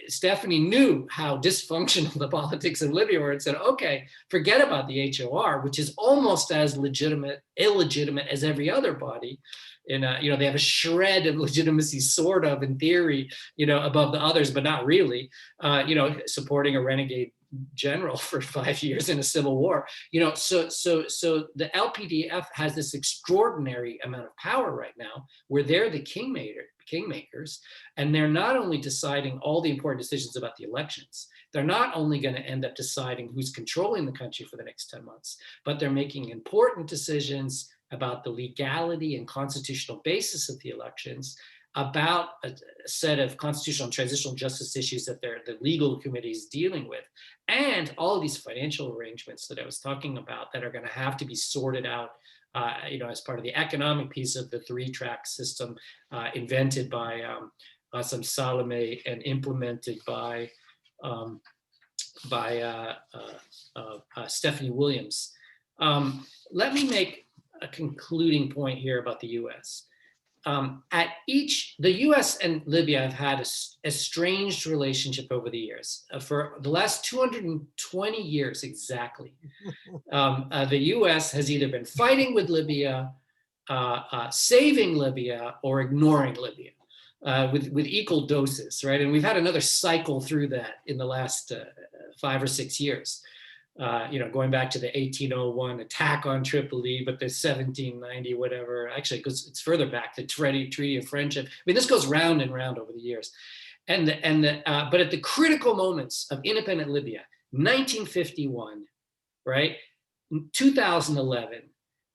Stephanie knew how dysfunctional the politics in Libya were and said, okay, forget about the HOR, which is almost as illegitimate as every other body. You know, they have a shred of legitimacy, sort of, in theory, you know, above the others, but not really, you know, supporting a renegade general for 5 years in a civil war, you know. So the LPDF has this extraordinary amount of power right now, where they're the kingmakers, and they're not only deciding all the important decisions about the elections, they're not only going to end up deciding who's controlling the country for the next 10 months, but they're making important decisions about the legality and constitutional basis of the elections, about a set of constitutional and transitional justice issues that the legal committee is dealing with, and all of these financial arrangements that I was talking about that are going to have to be sorted out, as part of the economic piece of the three-track system invented by Esam Salome and implemented by Stephanie Williams. Let me make a concluding point here about the U.S. The U.S. and Libya have had a estranged relationship over the years. For the last 220 years exactly, the U.S. has either been fighting with Libya, saving Libya, or ignoring Libya. With equal doses, right? And we've had another cycle through that in the last 5 or 6 years. Going back to the 1801 attack on Tripoli, but the 1790 whatever. Actually, it's further back, the Treaty of Friendship. I mean, this goes round and round over the years. But at the critical moments of independent Libya, 1951, right? 2011.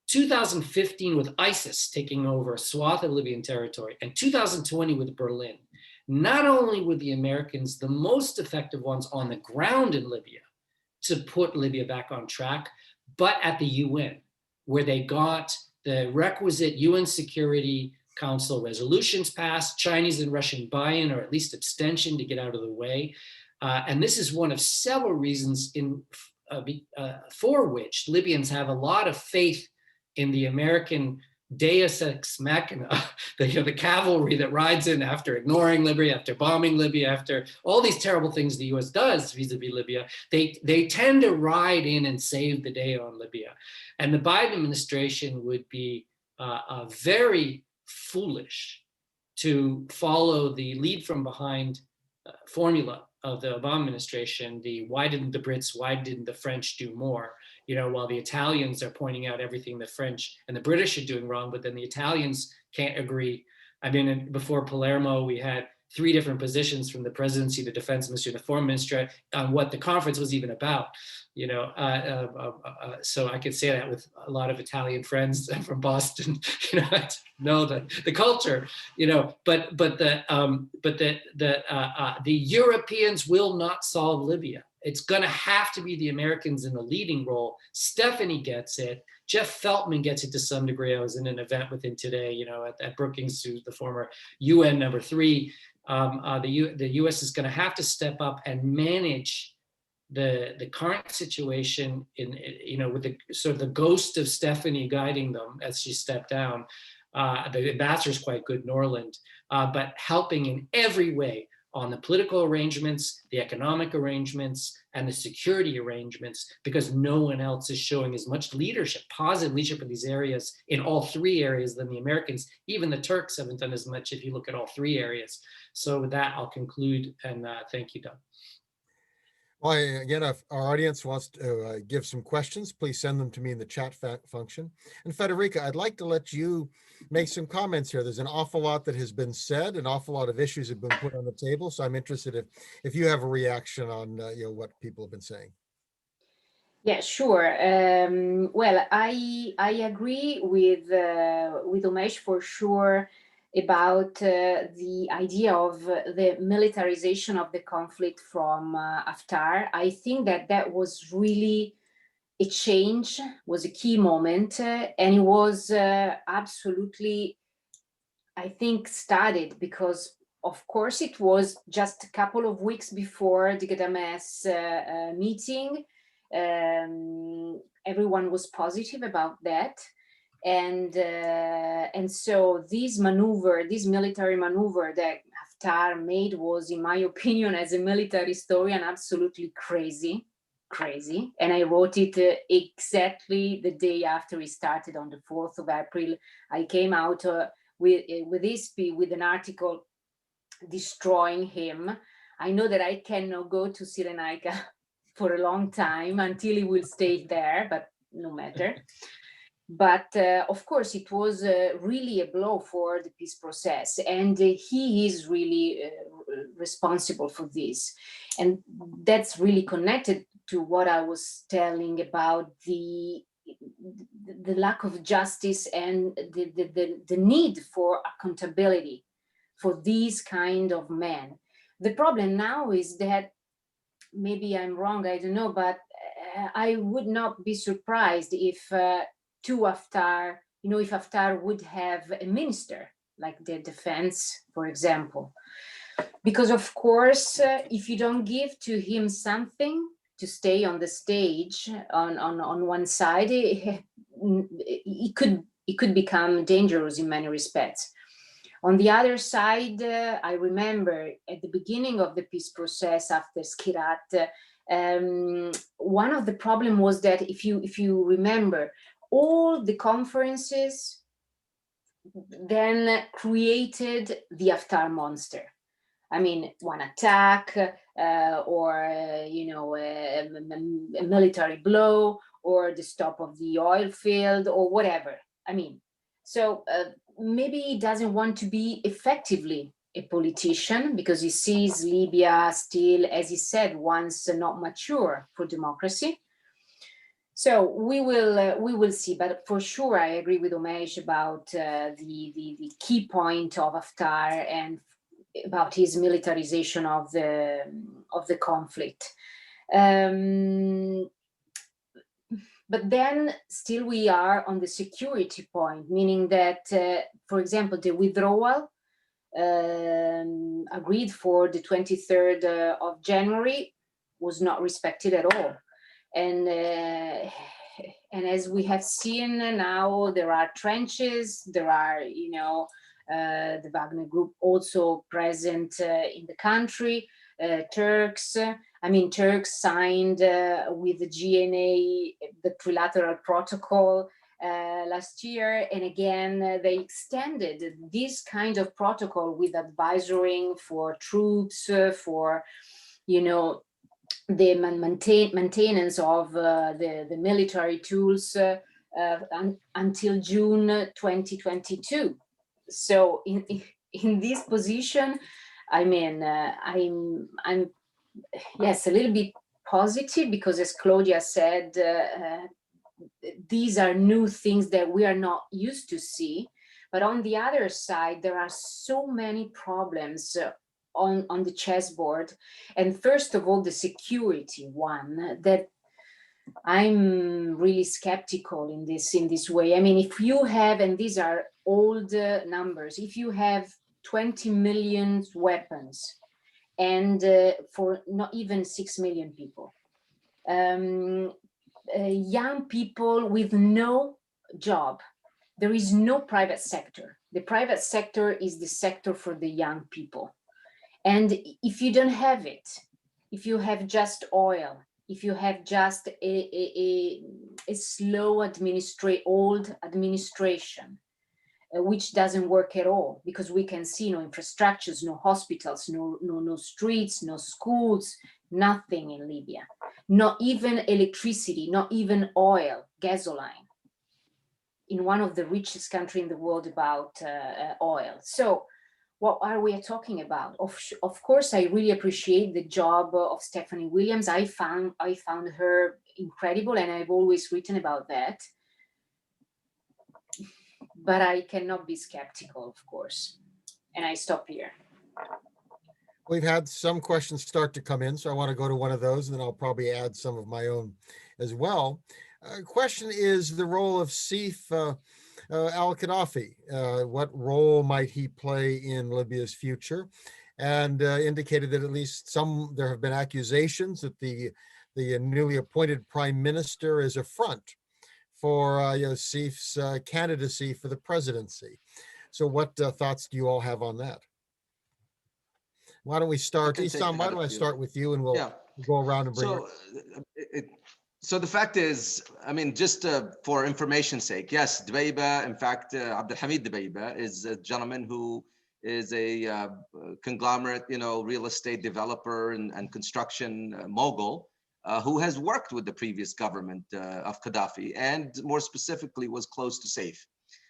2015 with ISIS taking over a swath of Libyan territory, and 2020 with Berlin. Not only were the Americans the most effective ones on the ground in Libya to put Libya back on track, but at the UN, where they got the requisite UN Security Council resolutions passed, Chinese and Russian buy-in, or at least abstention to get out of the way. And this is one of several reasons for which Libyans have a lot of faith in the American Deus ex machina, the cavalry that rides in after ignoring Libya, after bombing Libya, after all these terrible things the U.S. does vis-a-vis Libya. They tend to ride in and save the day on Libya. And the Biden administration would be very foolish to follow the lead from behind formula of the Obama administration, why didn't the Brits, why didn't the French do more? While the Italians are pointing out everything the French and the British are doing wrong, but then the Italians can't agree. I mean, before Palermo, we had 3 different positions from the presidency, the defense minister, the foreign minister on what the conference was even about. So I could say that with a lot of Italian friends from Boston. I know the culture. But the Europeans will not solve Libya. It's going to have to be the Americans in the leading role. Stephanie gets it. Jeff Feltman gets it to some degree. I was in an event with him today, at Brookings, who's the former UN number 3. The U.S. is going to have to step up and manage the current situation with the sort of the ghost of Stephanie guiding them as she stepped down. The ambassador is quite good, Norland, but helping in every way on the political arrangements, the economic arrangements, and the security arrangements, because no one else is showing as much leadership, positive leadership in these areas, in all 3 areas, than the Americans. Even the Turks haven't done as much if you look at all 3 areas. So with that, I'll conclude, and thank you, Doug. Well, again, if our audience wants to give some questions, please send them to me in the chat function. And Federica, I'd like to let you make some comments here. There's an awful lot that has been said, an awful lot of issues have been put on the table. So I'm interested if you have a reaction on what people have been saying. Yeah, sure. Well, I agree with Omeish for sure about the idea of the militarization of the conflict from Haftar. I think that was really a change, was a key moment, and it was absolutely, I think, started because, of course, it was just a couple of weeks before the Gadames meeting. Everyone was positive about that. And so this military maneuver that Haftar made was, in my opinion, as a military historian, absolutely crazy. And I wrote it exactly the day after it started on the 4th of April. I came out with an article destroying him. I know that I cannot go to Cyrenaica for a long time until he will stay there, but no matter. But of course, it was really a blow for the peace process, and he is really responsible for this. And that's really connected to what I was telling about the lack of justice and the need for accountability for these kind of men. The problem now is that, maybe I'm wrong, I don't know, but I would not be surprised if to Haftar, if Haftar would have a minister, like the defense, for example. Because of course, if you don't give to him something to stay on the stage on one side, it could become dangerous in many respects. On the other side, I remember at the beginning of the peace process after Skirat, one of the problems was that if you remember, all the conferences then created the Haftar monster. I mean, one attack or a military blow or the stop of the oil field or whatever. I mean, so maybe he doesn't want to be effectively a politician because he sees Libya still, as he said, once not mature for democracy. So we will see, but for sure I agree with Omeish about the key point of Haftar and about his militarization of the conflict. But then still we are on the security point, meaning that, for example, the withdrawal agreed for the 23rd of January was not respected at all. And as we have seen now, there are trenches, there are, the Wagner group also present in the country, Turks signed with the GNA the trilateral protocol last year, and again they extended this kind of protocol with advisory for troops, for the maintenance of the military tools until June 2022. So in this position, I mean, I'm yes, a little bit positive because, as Claudia said, these are new things that we are not used to see. But on the other side, there are so many problems on the chessboard. And first of all, the security one, that I'm really skeptical in this way. I mean, if you have, and these are old numbers, if you have 20 million weapons and for not even 6 million people, young people with no job, there is no private sector. The private sector is the sector for the young people. And if you don't have it, if you have just oil, if you have just a slow old administration, which doesn't work at all, because we can see no infrastructures, no hospitals, no streets, no schools, nothing in Libya, not even electricity, not even oil, gasoline, in one of the richest countries in the world about oil. So what are we talking about? Of course, I really appreciate the job of Stephanie Williams. I found her incredible, and I've always written about that. But I cannot be skeptical, of course. And I stop here. We've had some questions start to come in, so I want to go to one of those, and then I'll probably add some of my own as well. Question is the role of Saif al-Gaddafi. What role might he play in Libya's future? And indicated that at least there have been accusations that the newly appointed prime minister is a front for Saif's candidacy for the presidency. So what thoughts do you all have on that? Why don't we start? Esam, why don't I start with you, and we'll go around and bring So the fact is, I mean, just for information's sake, yes, Dbeiba, in fact, Abdelhamid Dbeiba is a gentleman who is a conglomerate, real estate developer and construction mogul who has worked with the previous government of Gaddafi, and more specifically was close to Saif.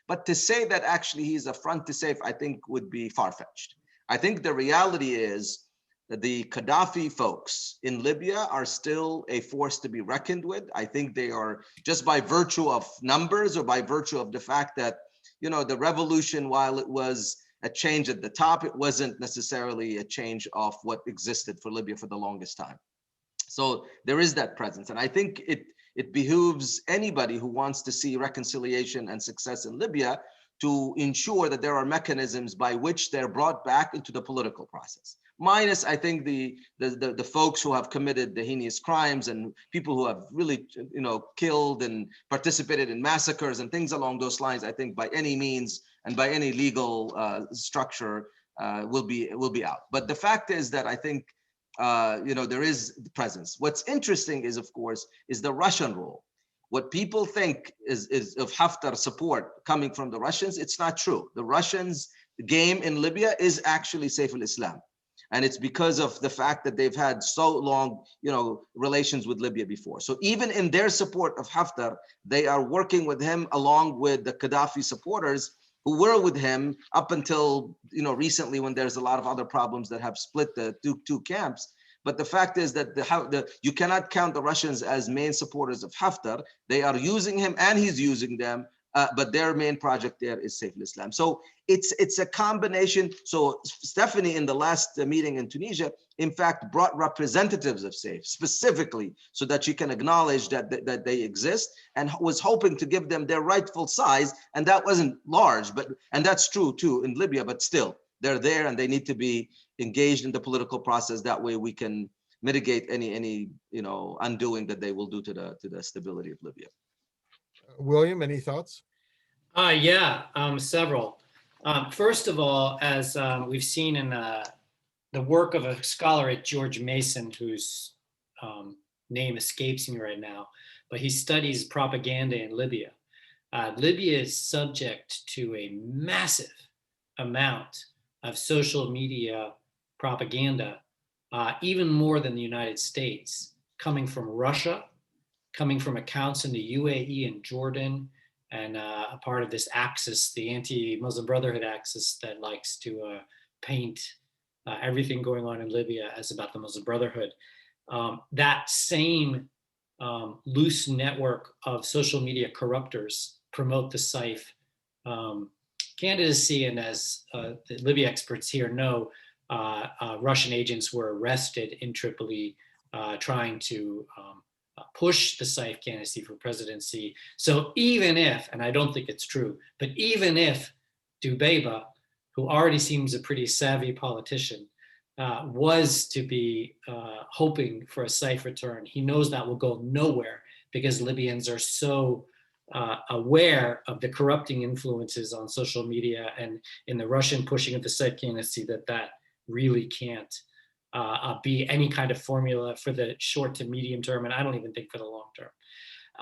But to say that actually he's a front to Saif, I think would be far-fetched. I think the reality is that the Gaddafi folks in Libya are still a force to be reckoned with. I think they are, just by virtue of numbers or by virtue of the fact that, the revolution, while it was a change at the top. It wasn't necessarily a change of what existed for Libya for the longest time. So there is that presence. And I think it behooves anybody who wants to see reconciliation and success in Libya to ensure that there are mechanisms by which they're brought back into the political process. Minus, I think, the folks who have committed the heinous crimes and people who have really, killed and participated in massacres and things along those lines. I think by any means and by any legal structure will be out. But the fact is that I think there is the presence. What's interesting is, of course, is the Russian role. What people think is of Haftar support coming from the Russians, it's not true. The Russians' game in Libya is actually Saif al-Islam. And it's because of the fact that they've had so long, relations with Libya before. So even in their support of Haftar, they are working with him along with the Gaddafi supporters who were with him up until, recently, when there's a lot of other problems that have split the two camps. But the fact is that you cannot count the Russians as main supporters of Haftar. They are using him and he's using them, but their main project there is Saif al-Islam. So it's a combination. So Stephanie, in the last meeting in Tunisia, in fact, brought representatives of Saif specifically so that she can acknowledge that they exist, and was hoping to give them their rightful size. And that wasn't large, and that's true too in Libya, but still they're there and they need to be engaged in the political process. That way we can mitigate any undoing that they will do to the stability of Libya. William, any thoughts? Several. First of all, as we've seen in the work of a scholar at George Mason, whose name escapes me right now, but he studies propaganda in Libya. Libya is subject to a massive amount of social media propaganda, even more than the United States, coming from Russia, coming from accounts in the UAE and Jordan, and a part of this axis, the anti-Muslim Brotherhood axis that likes to paint everything going on in Libya as about the Muslim Brotherhood. That same loose network of social media corruptors promote the Saif candidacy, and as the Libya experts here know, Russian agents were arrested in Tripoli trying to push the Saif candidacy for presidency. So even if, and I don't think it's true, but even if Dubaiba, who already seems a pretty savvy politician, was to be hoping for a Saif return, he knows that will go nowhere because Libyans are so aware of the corrupting influences on social media and in the Russian pushing of the Saif candidacy that really can't be any kind of formula for the short to medium term, and I don't even think for the long term.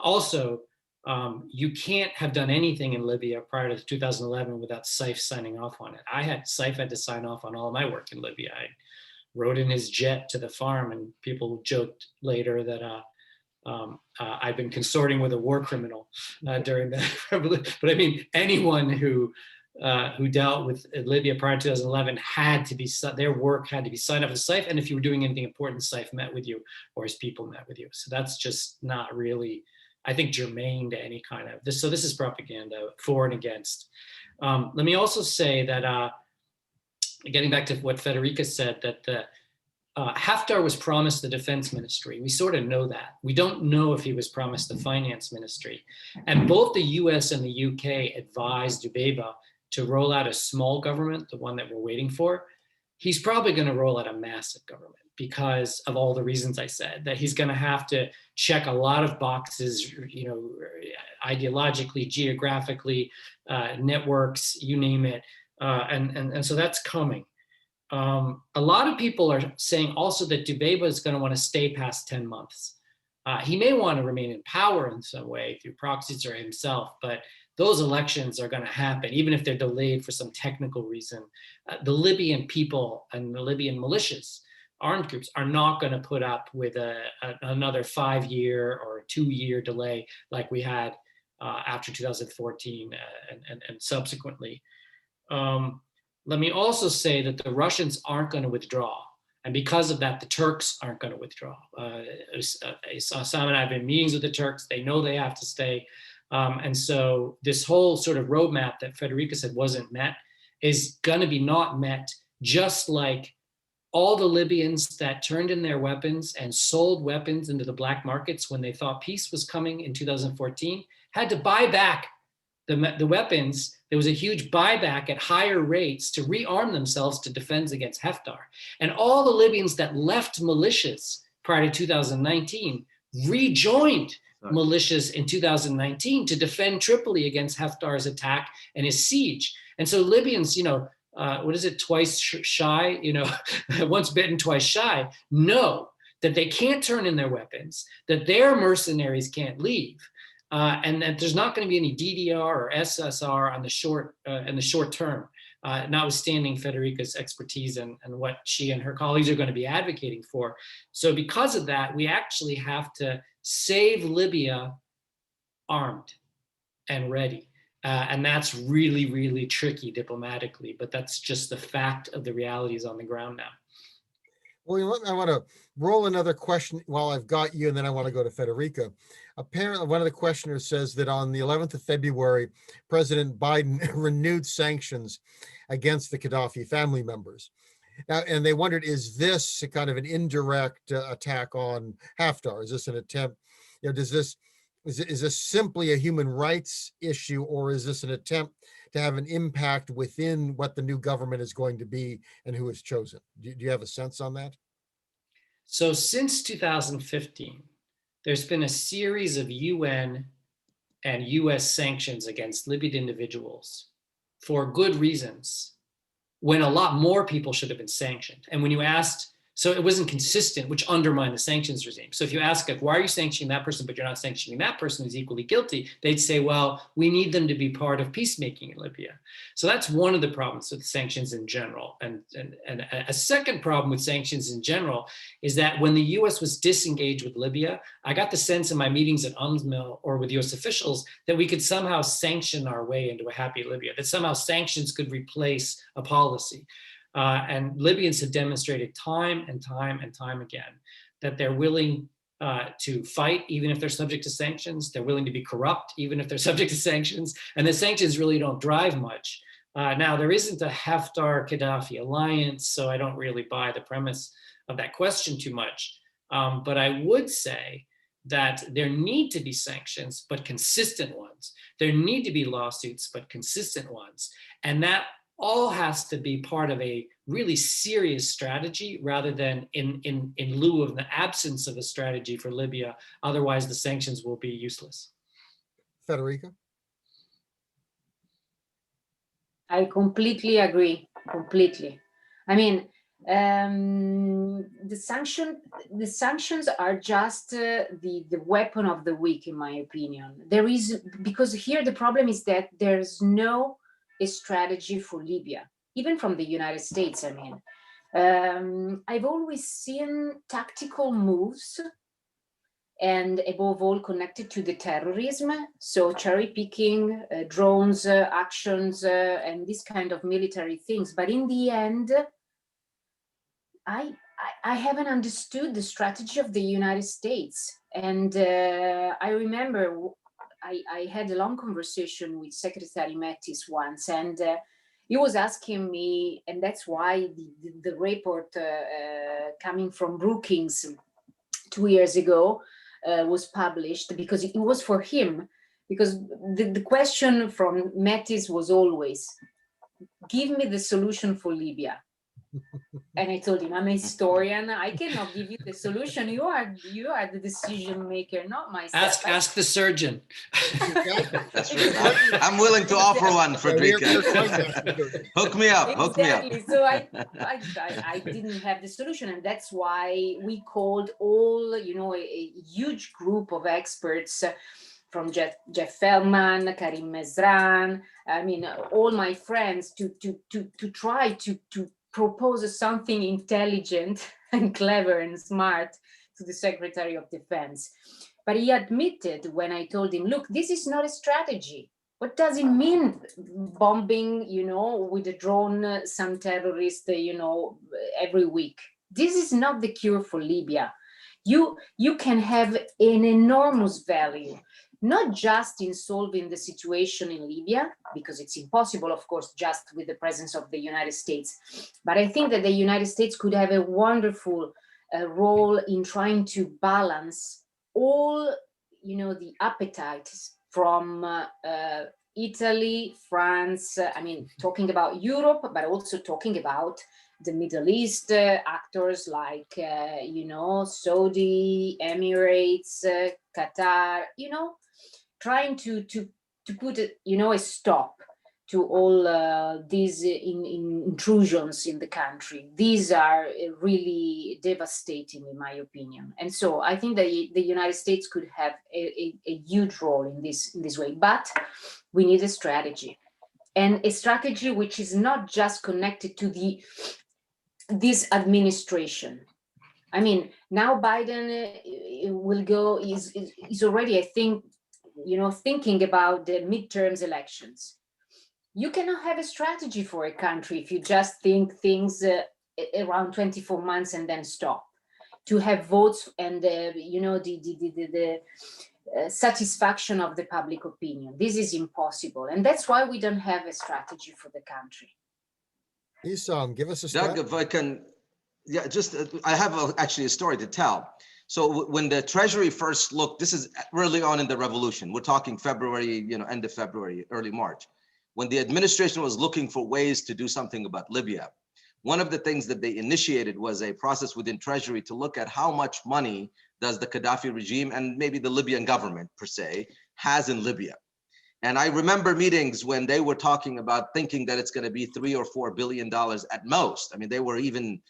Also, you can't have done anything in Libya prior to 2011 without Saif signing off on it. Saif had to sign off on all of my work in Libya. I rode in his jet to the farm, and people joked later that I've been consorting with a war criminal during that revolution. But I mean, anyone who dealt with Libya prior to 2011 their work had to be signed up with Saif. And if you were doing anything important, Saif met with you or his people met with you. So that's just not really, I think, germane to any kind of this. So this is propaganda for and against. Let me also say that, getting back to what Federica said, that Haftar was promised the defense ministry. We sort of know that. We don't know if he was promised the finance ministry. And both the US and the UK advised Dubaiba to roll out a small government, the one that we're waiting for. He's probably going to roll out a massive government because of all the reasons I said, that he's going to have to check a lot of boxes, ideologically, geographically, networks, you name it. And so that's coming. A lot of people are saying also that Dubaiba is going to want to stay past 10 months. He may want to remain in power in some way through proxies or himself, but those elections are going to happen, even if they're delayed for some technical reason. The Libyan people and the Libyan militias, armed groups, are not going to put up with another 5-year or 2-year delay like we had after 2014 and subsequently. Let me also say that the Russians aren't going to withdraw. And because of that, the Turks aren't going to withdraw. Esam and I have been meetings with the Turks. They know they have to stay. And so this whole sort of roadmap that Federica said wasn't met. is going to be not met, just like all the Libyans that turned in their weapons and sold weapons into the black markets when they thought peace was coming in 2014, had to buy back the weapons. There was a huge buyback at higher rates to rearm themselves to defend against Haftar. And all the Libyans that left militias prior to 2019 rejoined militias in 2019 to defend Tripoli against Haftar's attack and his siege. And so Libyans, what is it, twice shy, once bitten, twice shy, know that they can't turn in their weapons, that their mercenaries can't leave, and that there's not going to be any DDR or SSR on in the short term, notwithstanding Federica's expertise and what she and her colleagues are going to be advocating for. So because of that, we actually have to save Libya armed and ready. And that's really, really tricky diplomatically, but that's just the fact of the realities on the ground now. Well, I want to roll another question while I've got you, and then I want to go to Federica. Apparently, one of the questioners says that on the 11th of February, President Biden renewed sanctions against the Gaddafi family members. Now, and they wondered, is this a kind of an indirect attack on Haftar? Is this an attempt, is this simply a human rights issue, or is this an attempt to have an impact within what the new government is going to be and who is chosen? Do you have a sense on that? So since 2015, there's been a series of UN and US sanctions against Libyan individuals for good reasons, when a lot more people should have been sanctioned. And when you asked, so it wasn't consistent, which undermined the sanctions regime. So if you ask, like, why are you sanctioning that person, but you're not sanctioning that person who's equally guilty? They'd say, well, we need them to be part of peacemaking in Libya. So that's one of the problems with sanctions in general. And a second problem with sanctions in general is that when the US was disengaged with Libya, I got the sense in my meetings at UNSMIL or with US officials that we could somehow sanction our way into a happy Libya, that somehow sanctions could replace a policy. And Libyans have demonstrated time and time and time again that they're willing to fight even if they're subject to sanctions. They're willing to be corrupt even if they're subject to sanctions. And the sanctions really don't drive much. Now, there isn't a Haftar-Gaddafi alliance, so I don't really buy the premise of that question too much. But I would say that there need to be sanctions, but consistent ones. There need to be lawsuits, but consistent ones. And that all has to be part of a really serious strategy rather than in lieu of the absence of a strategy for Libya. Otherwise, the sanctions will be useless. Federica? I completely agree, completely. I mean, the sanctions are just the weapon of the weak, in my opinion. There is, because here the problem is that there's no a strategy for Libya, even from the United States. I mean, I've always seen tactical moves, and above all connected to the terrorism. So cherry picking, drones, actions, and this kind of military things. But in the end, I haven't understood the strategy of the United States. And I remember I had a long conversation with Secretary Mattis once, and he was asking me, and that's why the report coming from Brookings 2 years ago was published, because it was for him, because the question from Mattis was always, give me the solution for Libya. And I told him, I'm a historian. I cannot give you the solution. You are the decision maker, not myself. Ask the surgeon. That's right. I'm willing to offer one, Federica. Hook me up. Hook me up. So I didn't have the solution, and that's why we called all, a huge group of experts from Jeff Feldman, Karim Mezran. I mean, all my friends to try to propose something intelligent and clever and smart to the Secretary of Defense. But he admitted when I told him, look, this is not a strategy. What does it mean bombing, with a drone, some terrorist, every week? This is not the cure for Libya. You can have an enormous value. not just in solving the situation in Libya, because it's impossible, of course, just with the presence of the United States. But I think that the United States could have a wonderful role in trying to balance all, the appetites from Italy, France, I mean, talking about Europe, but also talking about the Middle East actors like, Saudi, Emirates, Qatar, trying to put, a stop to all these intrusions in the country. These are really devastating, in my opinion. And so I think that the United States could have a huge role in this way, but we need a strategy, and a strategy which is not just connected to this administration. I mean, now Biden is already, I think, thinking about the midterms elections. You cannot have a strategy for a country if you just think things around 24 months and then stop. To have votes and the satisfaction of the public opinion. This is impossible, and that's why we don't have a strategy for the country. Esam, give us a Doug, if I can, I have actually a story to tell. So when the Treasury first looked, this is early on in the revolution. We're talking February, end of February, early March. When the administration was looking for ways to do something about Libya, one of the things that they initiated was a process within Treasury to look at how much money does the Gaddafi regime and maybe the Libyan government per se has in Libya. And I remember meetings when they were talking about thinking that it's going to be $3 or $4 billion at most. I mean, they were even,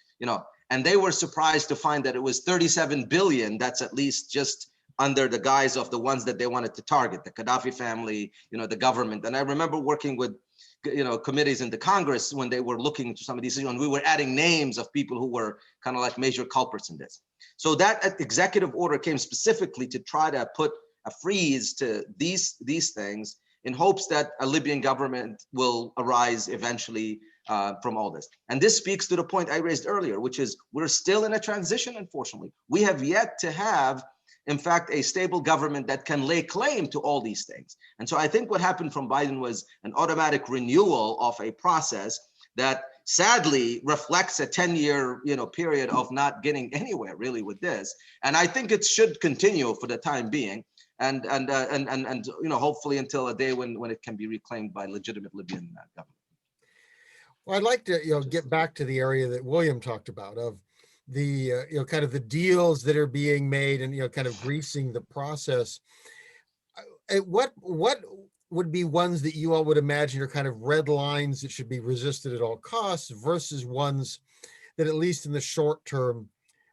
and they were surprised to find that it was 37 billion. That's at least just under the guise of the ones that they wanted to target, the Gaddafi family, the government. And I remember working with, committees in the Congress when they were looking into some of these issues, and we were adding names of people who were kind of like major culprits in this. So that executive order came specifically to try to put a freeze to these things in hopes that a Libyan government will arise eventually from all this. And this speaks to the point I raised earlier, which is we're still in a transition, unfortunately. We have yet to have, in fact, a stable government that can lay claim to all these things. And so I think what happened from Biden was an automatic renewal of a process that sadly reflects a 10-year period of not getting anywhere really with this. And I think it should continue for the time being. And hopefully until a day when it can be reclaimed by legitimate Libyan government. Well, I'd like to get back to the area that William talked about of the kind of the deals that are being made and kind of greasing the process. What would be ones that you all would imagine are kind of red lines that should be resisted at all costs versus ones that at least in the short term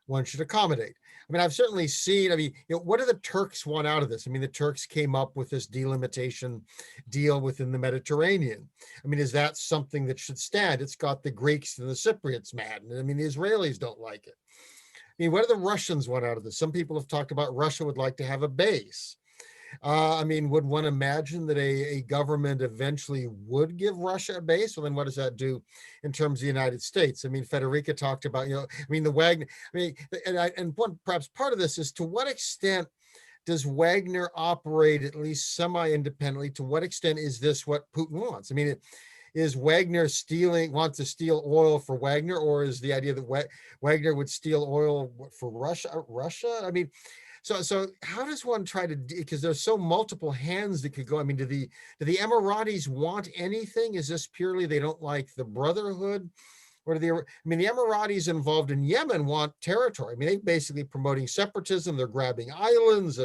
one should accommodate? I mean, I've certainly seen, what do the Turks want out of this? I mean, the Turks came up with this delimitation deal within the Mediterranean. I mean, is that something that should stand? It's got the Greeks and the Cypriots mad. And I mean, the Israelis don't like it. I mean, what do the Russians want out of this? Some people have talked about Russia would like to have a base. Would one imagine that a government eventually would give Russia a base? Well, then what does that do in terms of the United States? I mean, Federica talked about, the Wagner, perhaps part of this is to what extent does Wagner operate at least semi-independently? To what extent is this what Putin wants? I mean, is Wagner wants to steal oil for Wagner, or is the idea that Wagner would steal oil for Russia? I mean, so how does one try to, because there's so multiple hands that could go. I mean, do the Emiratis want anything? Is this purely they don't like the Brotherhood? Or the Emiratis involved in Yemen want territory. I mean, they're basically promoting separatism. They're grabbing islands.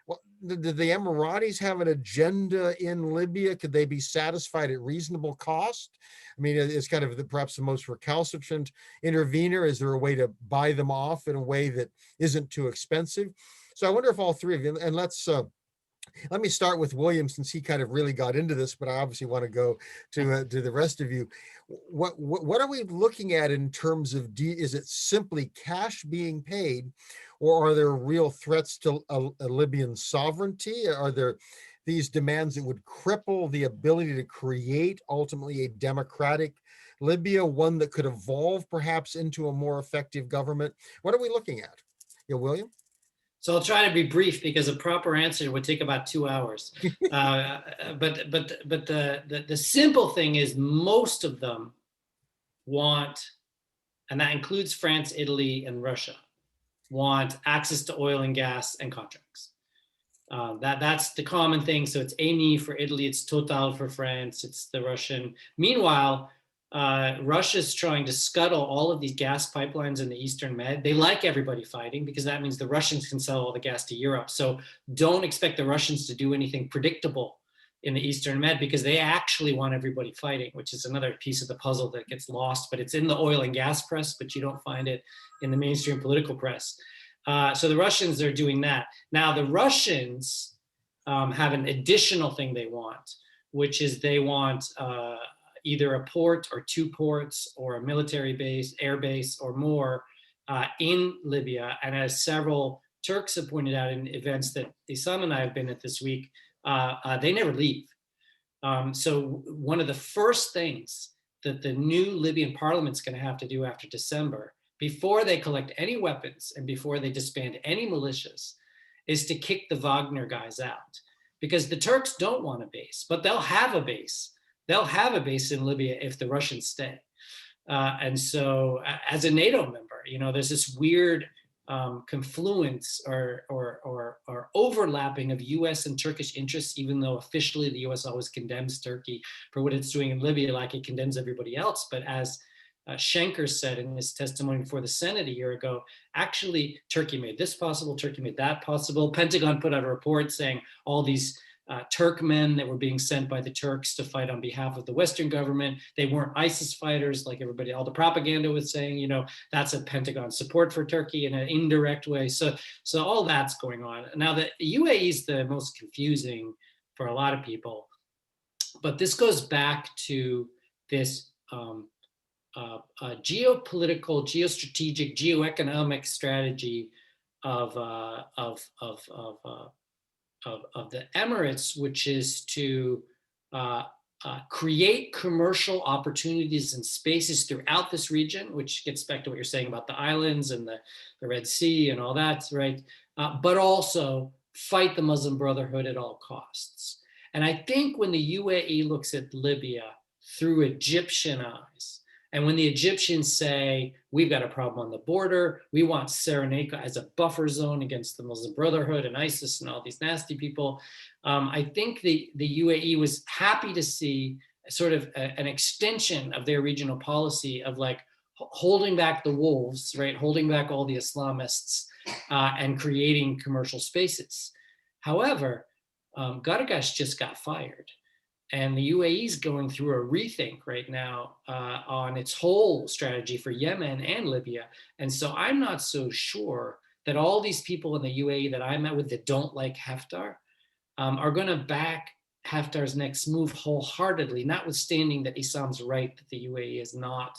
Well, did the Emiratis have an agenda in Libya? Could they be satisfied at reasonable cost? I mean, it's kind of perhaps the most recalcitrant intervener. Is there a way to buy them off in a way that isn't too expensive? So I wonder if all three of you, and let me start with William, since he kind of really got into this, but I obviously want to go to the rest of you. What are we looking at in terms of, is it simply cash being paid, or are there real threats to a Libyan sovereignty? Are there these demands that would cripple the ability to create ultimately a democratic Libya, one that could evolve perhaps into a more effective government? What are we looking at? William? So I'll try to be brief because a proper answer would take about 2 hours. But the simple thing is most of them want, and that includes France, Italy, and Russia, want access to oil and gas and contracts. That's the common thing. So it's Eni for Italy, it's Total for France, it's the Russian. Meanwhile, Russia's trying to scuttle all of these gas pipelines in the Eastern Med. They like everybody fighting because that means the Russians can sell all the gas to Europe. So don't expect the Russians to do anything predictable in the Eastern Med because they actually want everybody fighting, which is another piece of the puzzle that gets lost, but it's in the oil and gas press, but you don't find it in the mainstream political press. So the Russians are doing that. Now the Russians have an additional thing they want, which is they want either a port or 2 ports or a military base, air base or more in Libya. And as several Turks have pointed out in events that Esam and I have been at this week, they never leave. So one of the first things that the new Libyan parliament's going to have to do after December, before they collect any weapons and before they disband any militias, is to kick the Wagner guys out. Because the Turks don't want a base, but they'll have a base. They'll have a base in Libya if the Russians stay. And so as a NATO member, you know, there's this weird confluence or overlapping of US and Turkish interests, even though officially the US always condemns Turkey for what it's doing in Libya, like it condemns everybody else. But as Schenker said in his testimony before the Senate a year ago, actually, Turkey made this possible, Turkey made that possible. Pentagon put out a report saying all these Turkmen that were being sent by the Turks to fight on behalf of the Western government, they weren't ISIS fighters like everybody, all the propaganda was saying, you know, that's a Pentagon support for Turkey in an indirect way. So all that's going on. Now the UAE is the most confusing for a lot of people, but this goes back to this geopolitical, geostrategic, geoeconomic strategy of the Emirates, which is to create commercial opportunities and spaces throughout this region, which gets back to what you're saying about the islands and the Red Sea and all that, right? But also fight the Muslim Brotherhood at all costs. And I think when the UAE looks at Libya through Egyptian eyes, and when the Egyptians say, we've got a problem on the border, we want Cyrenaica as a buffer zone against the Muslim Brotherhood and ISIS and all these nasty people, I think the UAE was happy to see sort of an extension of their regional policy of like holding back the wolves, right? Holding back all the Islamists and creating commercial spaces. However, Gargash just got fired. And the UAE is going through a rethink right now on its whole strategy for Yemen and Libya. And so I'm not so sure that all these people in the UAE that I met with that don't like Haftar are going to back Haftar's next move wholeheartedly, notwithstanding that Esam's right that the UAE has not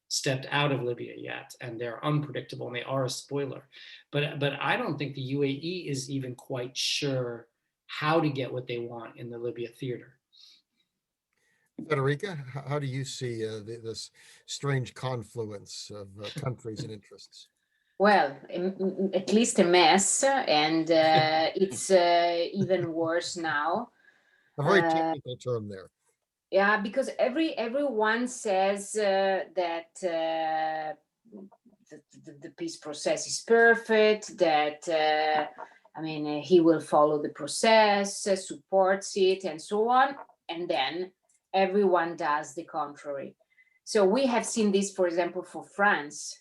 stepped out of Libya yet, and they're unpredictable and they are a spoiler. But I don't think the UAE is even quite sure how to get what they want in the Libya theater. Federica, how do you see this strange confluence of countries and interests? Well, at least a mess, and it's even worse now. A very technical term there. Yeah, because everyone says that the peace process is perfect, that I mean, he will follow the process, supports it, and so on, and then everyone does the contrary. So we have seen this, for example, for France.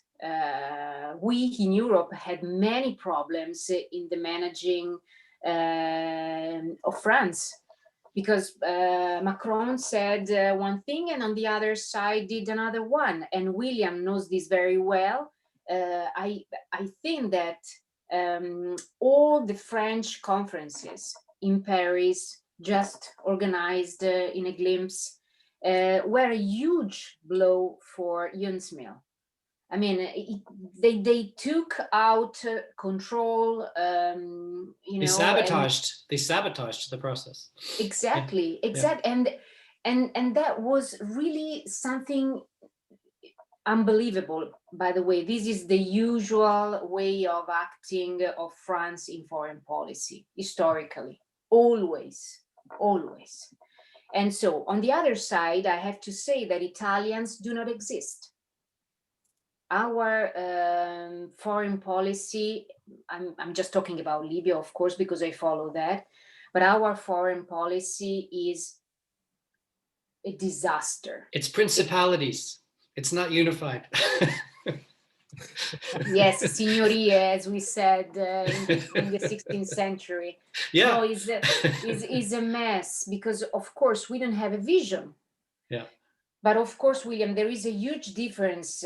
We in Europe had many problems in the managing of France, because Macron said one thing and on the other side did another one. And William knows this very well. I think that all the French conferences in Paris, just organized in a glimpse, were a huge blow for UNSMIL. I mean, they took out control. You know, they sabotaged the process. Exactly. Yeah. And that was really something unbelievable. By the way, this is the usual way of acting of France in foreign policy, historically, always, always. And so on the other side, I have to say that Italians do not exist. Our foreign policy, I'm just talking about Libya, of course, because I follow that, but our foreign policy is a disaster. It's principalities. It's not unified. Yes, signorie, as we said in the 16th century. Yeah. No, is a mess, because of course we don't have a vision. Yeah. But of course, William, there is a huge difference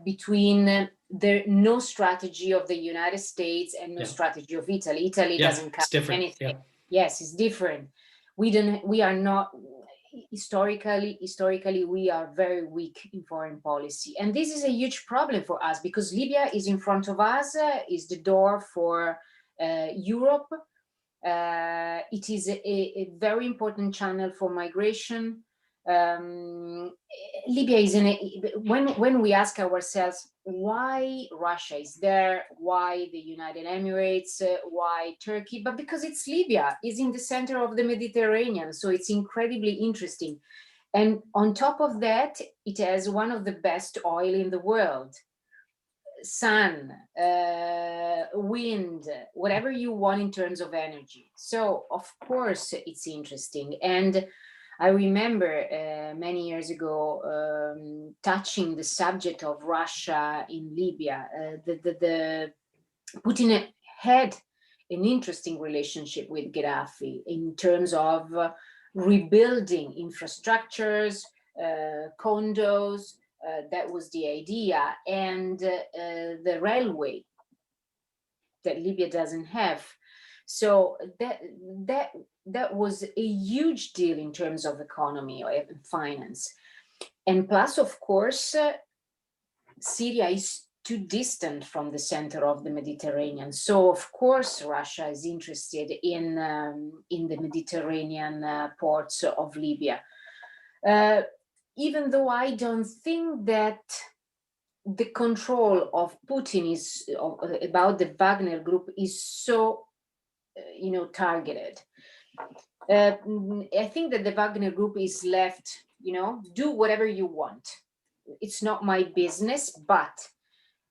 between the no strategy of the United States and no strategy of Italy. Italy doesn't cover anything. Yeah. Yes, it's different. We are not, historically, we are very weak in foreign policy. And this is a huge problem for us, because Libya is in front of us, is the door for Europe. It is a very important channel for migration. Libya is when we ask ourselves why Russia is there, why the United Emirates, why Turkey, but because it's Libya, is in the center of the Mediterranean, so it's incredibly interesting. And on top of that, it has one of the best oil in the world. Sun, wind, whatever you want in terms of energy. So of course it's interesting. And I remember many years ago touching the subject of Russia in Libya. Putin had an interesting relationship with Gaddafi in terms of rebuilding infrastructures, condos. That was the idea, and the railway that Libya doesn't have. So that was a huge deal in terms of economy and finance. And plus, of course, Syria is too distant from the center of the Mediterranean. So, of course, Russia is interested in the Mediterranean ports of Libya. Even though I don't think that the control of Putin is about the Wagner Group is so targeted. I think that the Wagner Group is left, do whatever you want. It's not my business, but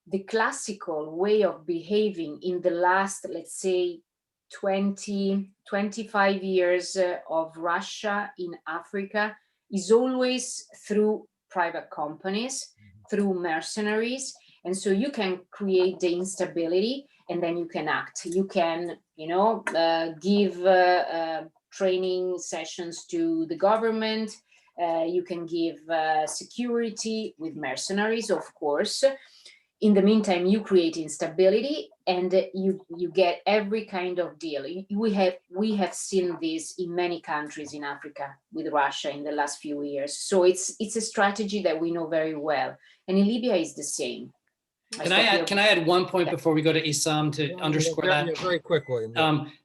the classical way of behaving in the last, let's say, 20, 25 years of Russia in Africa is always through private companies, through mercenaries. And so you can create the instability, and then you can act. You can, give training sessions to the government. You can give security with mercenaries, of course. In the meantime, you create instability, and you get every kind of deal. We have seen this in many countries in Africa with Russia in the last few years. So it's a strategy that we know very well, and in Libya is the same. Can I add one point before we go to Esam to underscore that? Yeah, very quickly.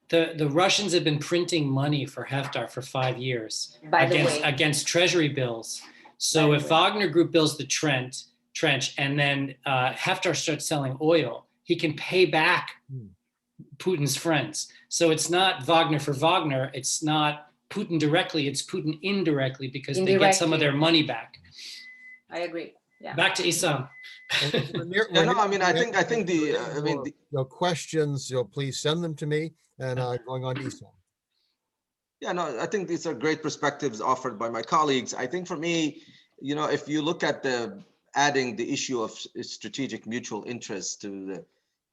The Russians have been printing money for Haftar for 5 years against treasury bills. So if Wagner Group builds the trench and then Haftar starts selling oil, he can pay back Putin's friends. So it's not Wagner for Wagner. It's not Putin directly. It's Putin indirectly, because they get some of their money back. I agree. Yeah. Back to Esam. I think the questions, please send them to me, and going on to Esam. Yeah, no, I think these are great perspectives offered by my colleagues. I think for me, if you look at adding the issue of strategic mutual interest to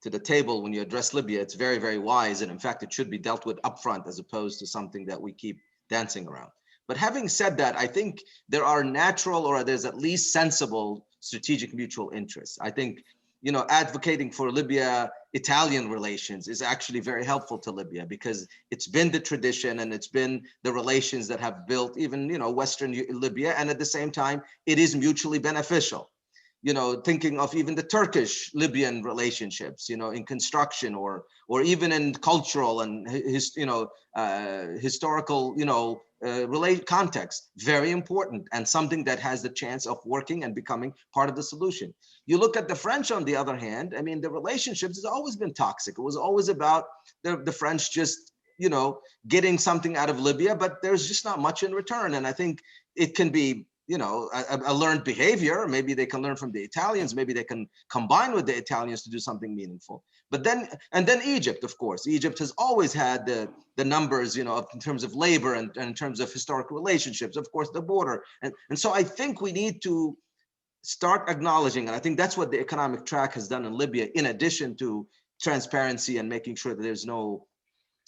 the table when you address Libya, it's very, very wise. And in fact, it should be dealt with upfront as opposed to something that we keep dancing around. But having said that, I think there are natural, or there's at least sensible strategic mutual interests. I think, advocating for Libya-Italian relations is actually very helpful to Libya, because it's been the tradition and it's been the relations that have built even, Western Libya. And at the same time, it is mutually beneficial. Thinking of even the Turkish-Libyan relationships, in construction or even in cultural and historical, context, very important, and something that has the chance of working and becoming part of the solution. You look at the French, on the other hand, I mean, the relationships has always been toxic. It was always about the French just, you know, getting something out of Libya, but there's just not much in return. And I think it can be, you know, a learned behavior. Maybe they can learn from the Italians. Maybe they can combine with the Italians to do something meaningful. But then, and then Egypt, of course. Egypt has always had the numbers, you know, in terms of labor and in terms of historical relationships, of course, the border. And so I think we need to start acknowledging, and I think that's what the economic track has done in Libya, in addition to transparency and making sure that there's no,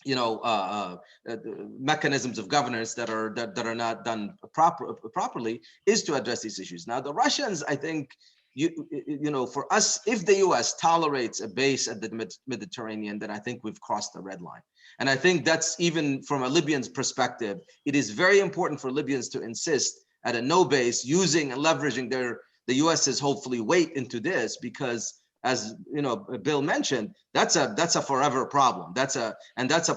you know, mechanisms of governance that are not done properly, is to address these issues. Now, the Russians, I think, you know, for us, if the U.S. tolerates a base at the Mediterranean, then I think we've crossed the red line. And I think that's, even from a Libyan's perspective, it is very important for Libyans to insist at a no base, using and leveraging the US's hopefully weight into this, because, as you know, Bill mentioned, that's a forever problem. That's a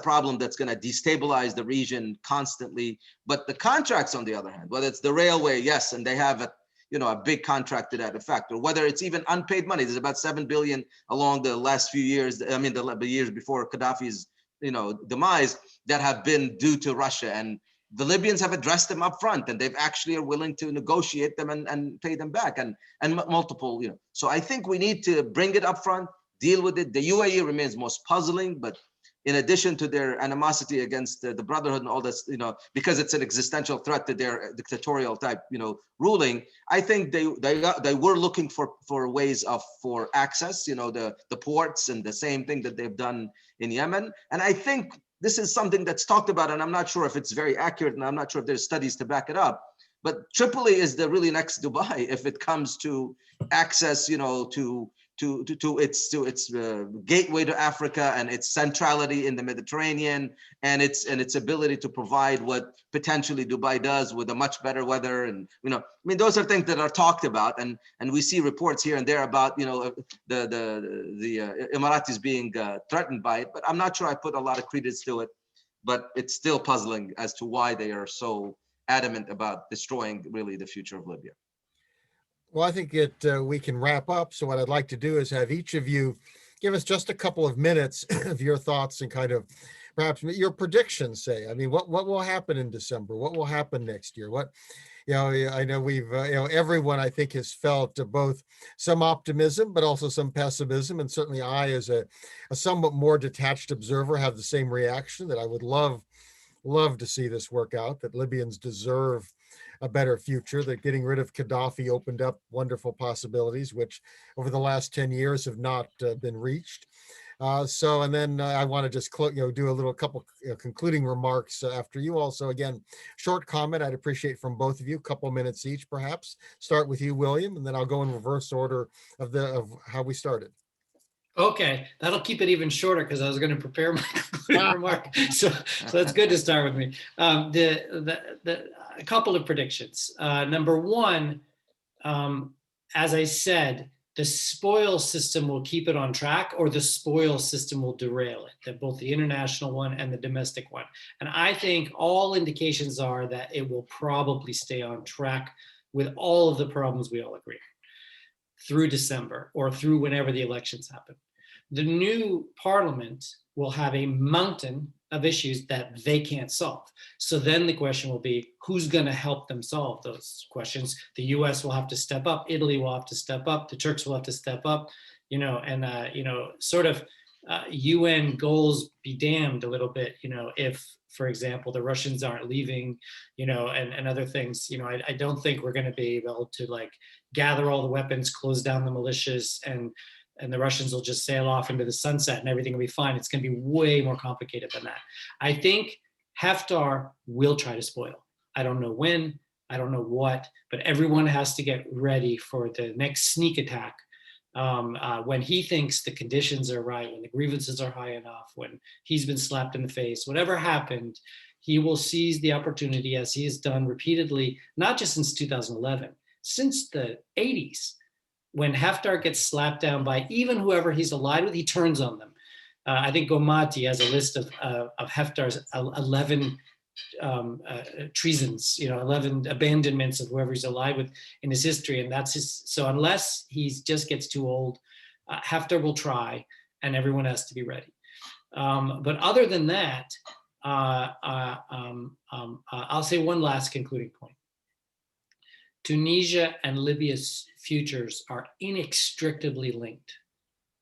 problem that's going to destabilize the region constantly. But the contracts, on the other hand, whether it's the railway, yes, and they have a big contract to that effect, or whether it's even unpaid money. There's about 7 billion along the last few years. I mean, the years before Gaddafi's, you know, demise, that have been due to Russia, and the Libyans have addressed them up front, and they've actually are willing to negotiate them and pay them back, and multiple, you know. So I think we need to bring it up front, deal with it. The UAE remains most puzzling, but in addition to their animosity against the Brotherhood and all this, you know, because it's an existential threat to their dictatorial type, you know, ruling, I think they were looking for ways for access, you know, the ports, and the same thing that they've done in Yemen. And I think this is something that's talked about, and I'm not sure if it's very accurate, and I'm not sure if there's studies to back it up, but Tripoli is the really next Dubai if it comes to access, you know, to its gateway to Africa, and its centrality in the Mediterranean, and its ability to provide what potentially Dubai does with a much better weather. And, you know, I mean, those are things that are talked about, and we see reports here and there about, you know, the Emiratis being threatened by it, but I'm not sure I put a lot of credence to it. But it's still puzzling as to why they are so adamant about destroying really the future of Libya. Well, I think we can wrap up. So what I'd like to do is have each of you give us just a couple of minutes of your thoughts and kind of perhaps your predictions. Say, I mean, what will happen in December? What will happen next year? What, you know, I know we've, you know, everyone I think has felt both some optimism, but also some pessimism. And certainly I, as a somewhat more detached observer, have the same reaction, that I would love to see this work out, that Libyans deserve a better future, that getting rid of Gaddafi opened up wonderful possibilities, which over the last 10 years have not been reached. And then I want to just do a little couple concluding remarks after you. Also, again, short comment I'd appreciate from both of you, couple minutes each, perhaps. Start with you, William, and then I'll go in reverse order of how we started. Okay, that'll keep it even shorter, because I was going to prepare my concluding remark. So that's good to start with me. A couple of predictions. Number one, as I said, the spoil system will keep it on track, or the spoil system will derail it, that both the international one and the domestic one. And I think all indications are that it will probably stay on track with all of the problems we all agree through December, or through whenever the elections happen. The new parliament will have a mountain of issues that they can't solve. So then the question will be, who's going to help them solve those questions? The US will have to step up, Italy will have to step up, the Turks will have to step up, you know, and, you know, sort of UN goals be damned a little bit, you know, if, for example, the Russians aren't leaving, you know, and other things. You know, I don't think we're going to be able to, like, gather all the weapons, close down the militias, and the Russians will just sail off into the sunset and everything will be fine. It's going to be way more complicated than that. I think Haftar will try to spoil. I don't know when, I don't know what, but everyone has to get ready for the next sneak attack. When he thinks the conditions are right, when the grievances are high enough, when he's been slapped in the face, whatever happened, he will seize the opportunity, as he has done repeatedly, not just since 2011, since the 80s. When Haftar gets slapped down by even whoever he's allied with, he turns on them. I think Gomati has a list of Haftar's 11 treasons, 11 abandonments of whoever he's allied with in his history. And that's his, so unless he just gets too old, Haftar will try and everyone has to be ready. But other than that, I'll say one last concluding point. Tunisia and Libya's futures are inextricably linked.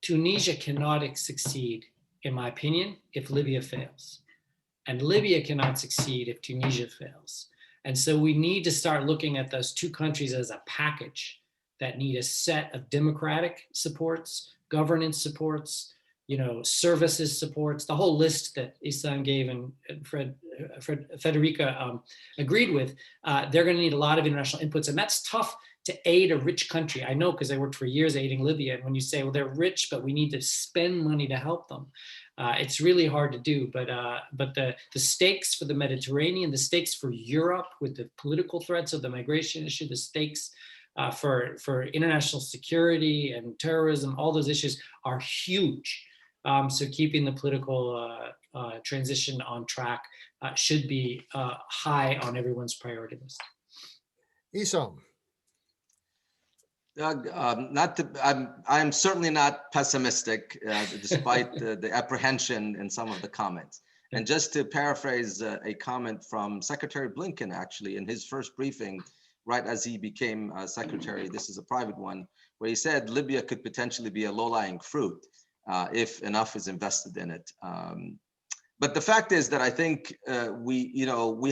Tunisia cannot succeed, in my opinion, if Libya fails. And Libya cannot succeed if Tunisia fails. And so we need to start looking at those two countries as a package that need a set of democratic supports, governance supports, services supports, the whole list that Esam gave and Federica agreed with. They're going to need a lot of international inputs, and that's tough to aid a rich country. I know, because I worked for years aiding Libya, and when you say, well, they're rich, but we need to spend money to help them, it's really hard to do. But the stakes for the Mediterranean, the stakes for Europe with the political threats of the migration issue, the stakes for international security and terrorism, all those issues are huge. So keeping the political transition on track should be high on everyone's priority list. Esam. Doug, I'm certainly not pessimistic, despite the apprehension in some of the comments. And just to paraphrase a comment from Secretary Blinken, actually, in his first briefing, right as he became secretary, this is a private one, where he said Libya could potentially be a low-lying fruit if enough is invested in it. But the fact is that I think we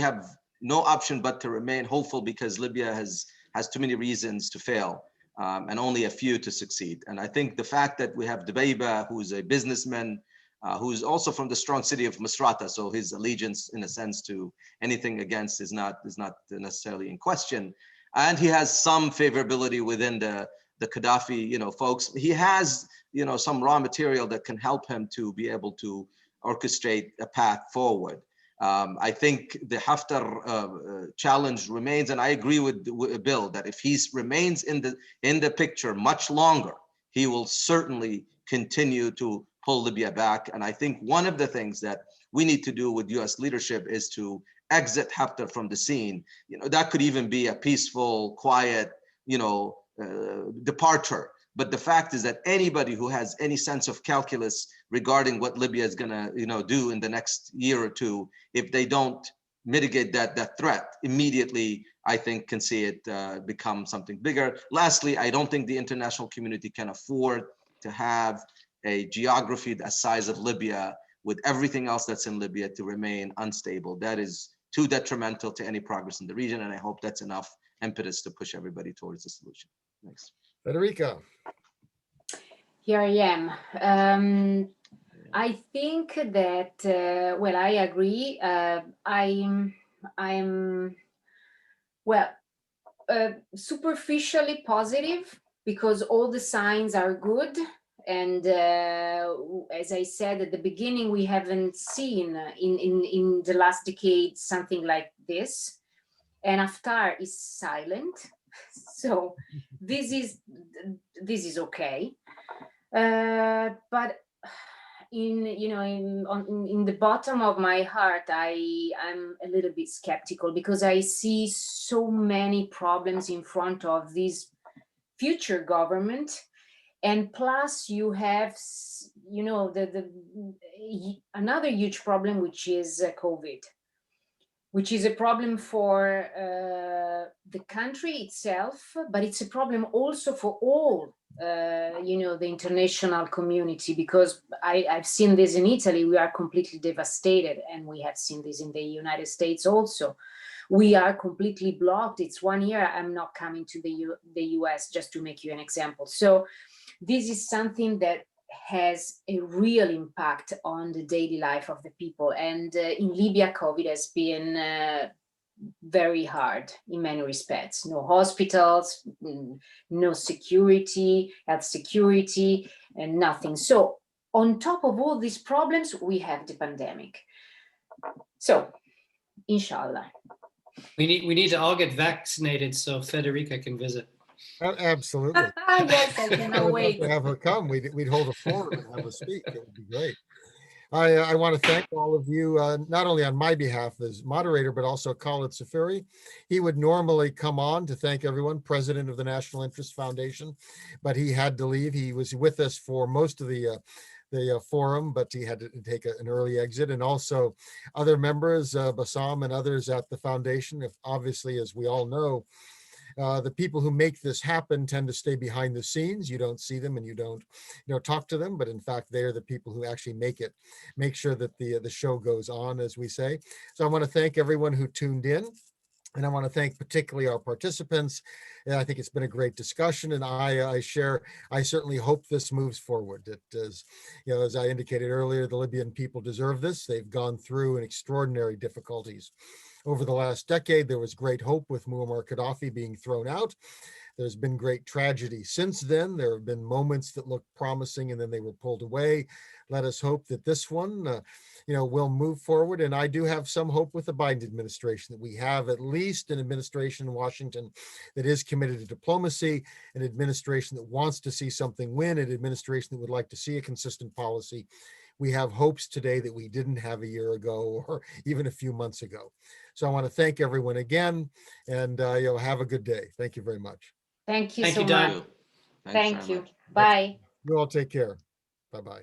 have no option but to remain hopeful, because Libya has too many reasons to fail. And only a few to succeed. And I think the fact that we have Dbeiba, who's a businessman, who's also from the strong city of Misrata, so his allegiance, in a sense, to anything against is not necessarily in question. And he has some favorability within the Gaddafi, folks. He has, some raw material that can help him to be able to orchestrate a path forward. I think the Haftar challenge remains, and I agree with Bill that if he remains in the picture much longer, he will certainly continue to pull Libya back. And I think one of the things that we need to do with U.S. leadership is to exit Haftar from the scene. That could even be a peaceful, quiet, departure. But the fact is that anybody who has any sense of calculus regarding what Libya is going to, do in the next year or two, if they don't mitigate that threat immediately, I think can see it become something bigger. Lastly, I don't think the international community can afford to have a geography the size of Libya with everything else that's in Libya to remain unstable. That is too detrimental to any progress in the region, and I hope that's enough impetus to push everybody towards a solution. Thanks. Federica. Here I am. I think that, well, I agree. I'm superficially positive because all the signs are good. And as I said at the beginning, we haven't seen in the last decade something like this. And Haftar is silent. So this is okay. But in the bottom of my heart, I'm a little bit skeptical because I see so many problems in front of this future government, and plus you have another huge problem, which is COVID, which is a problem for the country itself, but it's a problem also for all the international community, because I've seen this in Italy. We are completely devastated, and we have seen this in the United States also. We are completely blocked. It's 1 year I'm not coming to the US, just to make you an example. So this is something that has a real impact on the daily life of the people. And in Libya, COVID has been very hard in many respects. No hospitals, no security, health security, and nothing. So on top of all these problems, we have the pandemic. So, inshallah. We need to all get vaccinated so Federica can visit. Absolutely. Yes, I cannot wait to have her come. We'd hold a forum and have her speak. It would be great. I want to thank all of you, not only on my behalf as moderator, but also Khalid Safiri. He would normally come on to thank everyone, president of the National Interest Foundation, but he had to leave. He was with us for most of the forum, but he had to take an early exit. And also other members, Bassam and others at the foundation. If obviously, as we all know, the people who make this happen tend to stay behind the scenes. You don't see them and you don't talk to them, but in fact, they're the people who actually make sure that the show goes on, as we say. So I want to thank everyone who tuned in. And I want to thank particularly our participants. And I think it's been a great discussion, and I certainly hope this moves forward. It is, as I indicated earlier, the Libyan people deserve this. They've gone through an extraordinary difficulties. Over the last decade, there was great hope with Muammar Gaddafi being thrown out. There's been great tragedy since then. There have been moments that looked promising and then they were pulled away. Let us hope that this one, will move forward. And I do have some hope with the Biden administration that we have at least an administration in Washington that is committed to diplomacy, an administration that wants to see something win, an administration that would like to see a consistent policy. We have hopes today that we didn't have a year ago or even a few months ago. So I want to thank everyone again, and have a good day. Thank you very much. Thank you Thank so you, Doug. much. Thanks Thank very you. much. Bye. You all take care. Bye-bye.